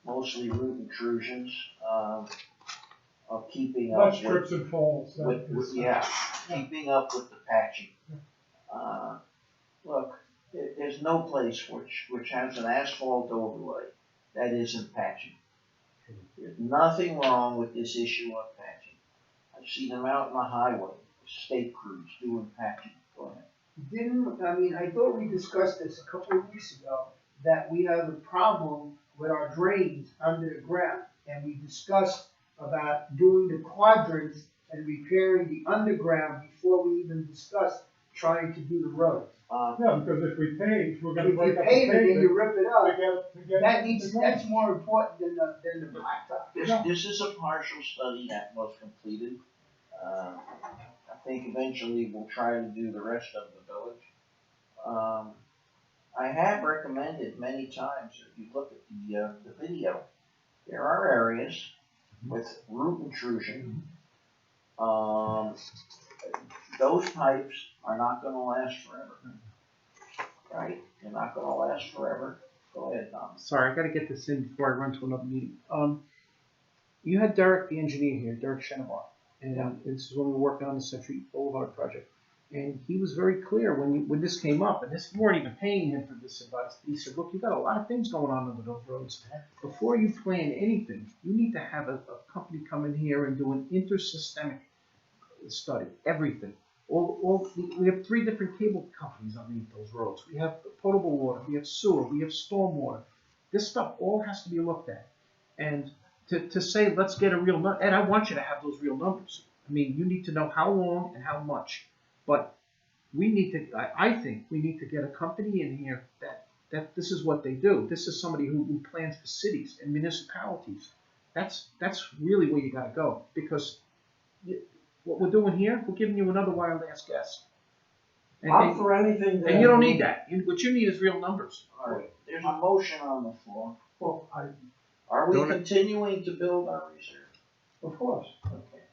mostly route intrusions, of keeping up Less trips and falls. that with, is- yeah, keeping up with the patching. Look, there's no place which has an asphalt overlay that isn't patching. There's nothing wrong with this issue of patching. I've seen them out on the highway, state crews doing patching. Go ahead. I thought we discussed this a couple of weeks ago, that we have a problem with our drains under the ground. And we discussed about doing the quadrants and repairing the underground before we even discussed trying to do the roads. Yeah, because if we pave, we're If gonna you break up the pave it and you pavement rip it up, to get. that's more important than the blacktop. This is a partial study that was completed. I think eventually we'll try to do the rest of the village. I have recommended many times, if you look at the video, there are areas with root intrusion. Those pipes are not gonna last forever. Right? They're not gonna last forever. Go ahead, Tom. Sorry, I gotta get this in before I run to another meeting. You had Derek, the engineer here, Derek Shenabar, and this is when we were working on the Century Boulevard project. And he was very clear when this came up, and we weren't even paying him for this advice. He said, look, you've got a lot of things going on under those roads. Before you plan anything, you need to have a company come in here and do an intersystemic study, everything. We have 3 different cable companies underneath those roads. We have potable water, we have sewer, we have stormwater. This stuff all has to be looked at. And to say, let's get a real number, and I want you to have those real numbers. I mean, you need to know how long and how much. But we need to, I think we need to get a company in here that this is what they do. This is somebody who plans for cities and municipalities. That's really where you gotta go. Because what we're doing here, we're giving you another wild ass guess. I'm for anything that. And you don't need that. What you need is real numbers. All right, there's a motion on the floor. Well, Are we Don't it- continuing to build our reserve? of course. Okay.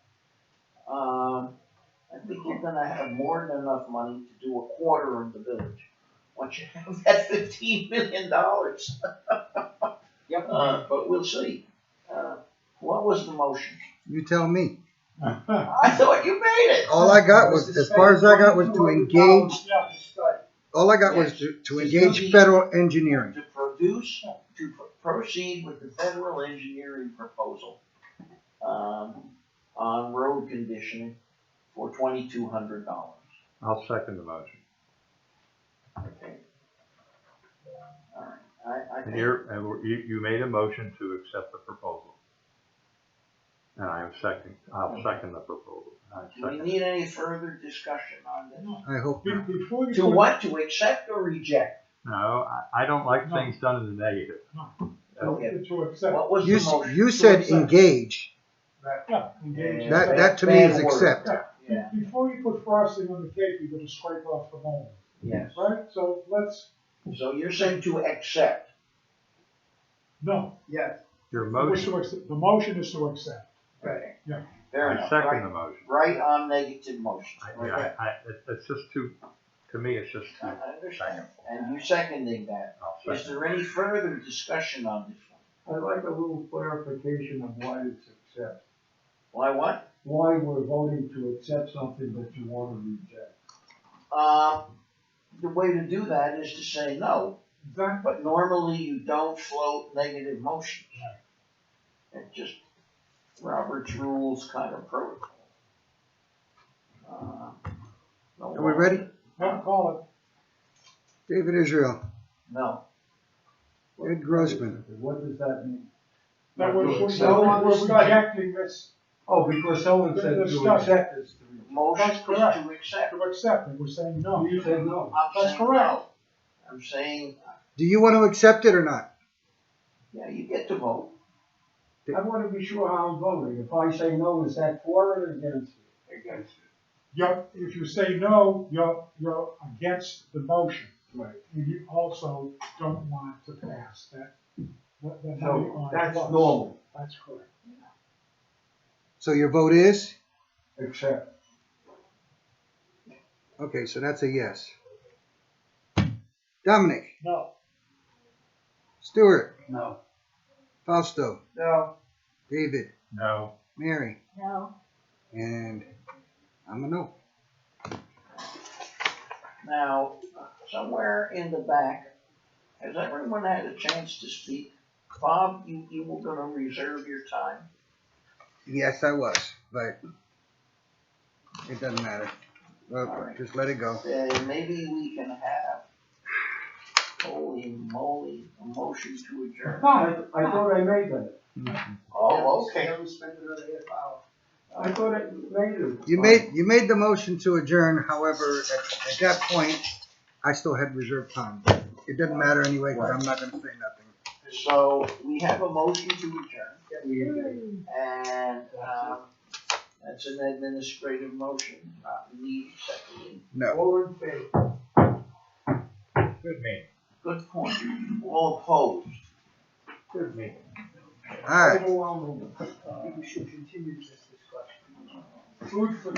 I think you're gonna have more than enough money to do a quarter of the village. Once you have that $15 million. Yep. But we'll see. What was the motion? You tell me. I thought you made it. All I got was, as far as I got was to engage, Yeah, to study. all I got was to engage federal engineering. To proceed with the federal engineering proposal, on road conditioning for $2,200. I'll second the motion. Okay. All right, I And think, you made a motion to accept the proposal. And I'll second the proposal. do we need any further discussion on this? I hope not. Before you To put- what, to accept or reject? No, I don't like No. things done in the negative. Okay. To accept, What was the motion? You said engage. yeah, engage. Yeah. That to me Bad is word. accept. Yeah, Before you put frosting on the cake, you're gonna scrape off the mold, yes. right? So let's, So you're saying to accept? no, Yes. Your wish motion, to accept, the motion is to accept. Right. Yeah. Fair I enough. second Right- the motion. Right on negative motion. Okay. It's just too, to me, it's just I too. understand. And you seconding that. I'll Is second. there any further discussion on this one? I'd like a little clarification of why it's accept. Why what? Why we're voting to accept something that you want to reject. The way to do that is to say no, Exactly. but normally you don't float negative motions. It's just Robert's rules kind of protocol. No Are we ready? Don't call David Israel, No. Ed Grossman. What does that mean? it, that we're So- rejecting this, Oh, because someone said The to discussion. accept this. Motion That's is correct. to accept. to accept it, we're saying no. You said no. I'm That's saying correct. no. I'm saying, Do you want to accept it or not? yeah, you get to vote. I want to be sure how I'm voting. If I say no, is that for it or against it? Against it. If you say no, you're against the motion. Right. And you also don't want it to pass, that money So on that's plus. normal, That's correct. So your vote is? except. Okay, so that's a yes. Dominic, No, Stuart, No. Fausto, No, David, No. Mary, No, and I'm a no. Now, somewhere in the back, has everyone had a chance to speak? Bob, you were gonna reserve your time? Yes, I was, but it doesn't matter. Well, All right. just let it go. Maybe we can have, holy moly, a motion to adjourn. I thought I made that. Oh, okay. We spent another half hour. I thought I made it. You made the motion to adjourn, however, at that point, I still had reserved time. It doesn't matter anyway, because I'm not gonna say nothing. So we have a motion to adjourn, and, that's an administrative motion, not need secondly. No. All in favor? Good meeting. Good point. All opposed? Good meeting. All right. Overwhelming. I think we should continue this discussion. Food for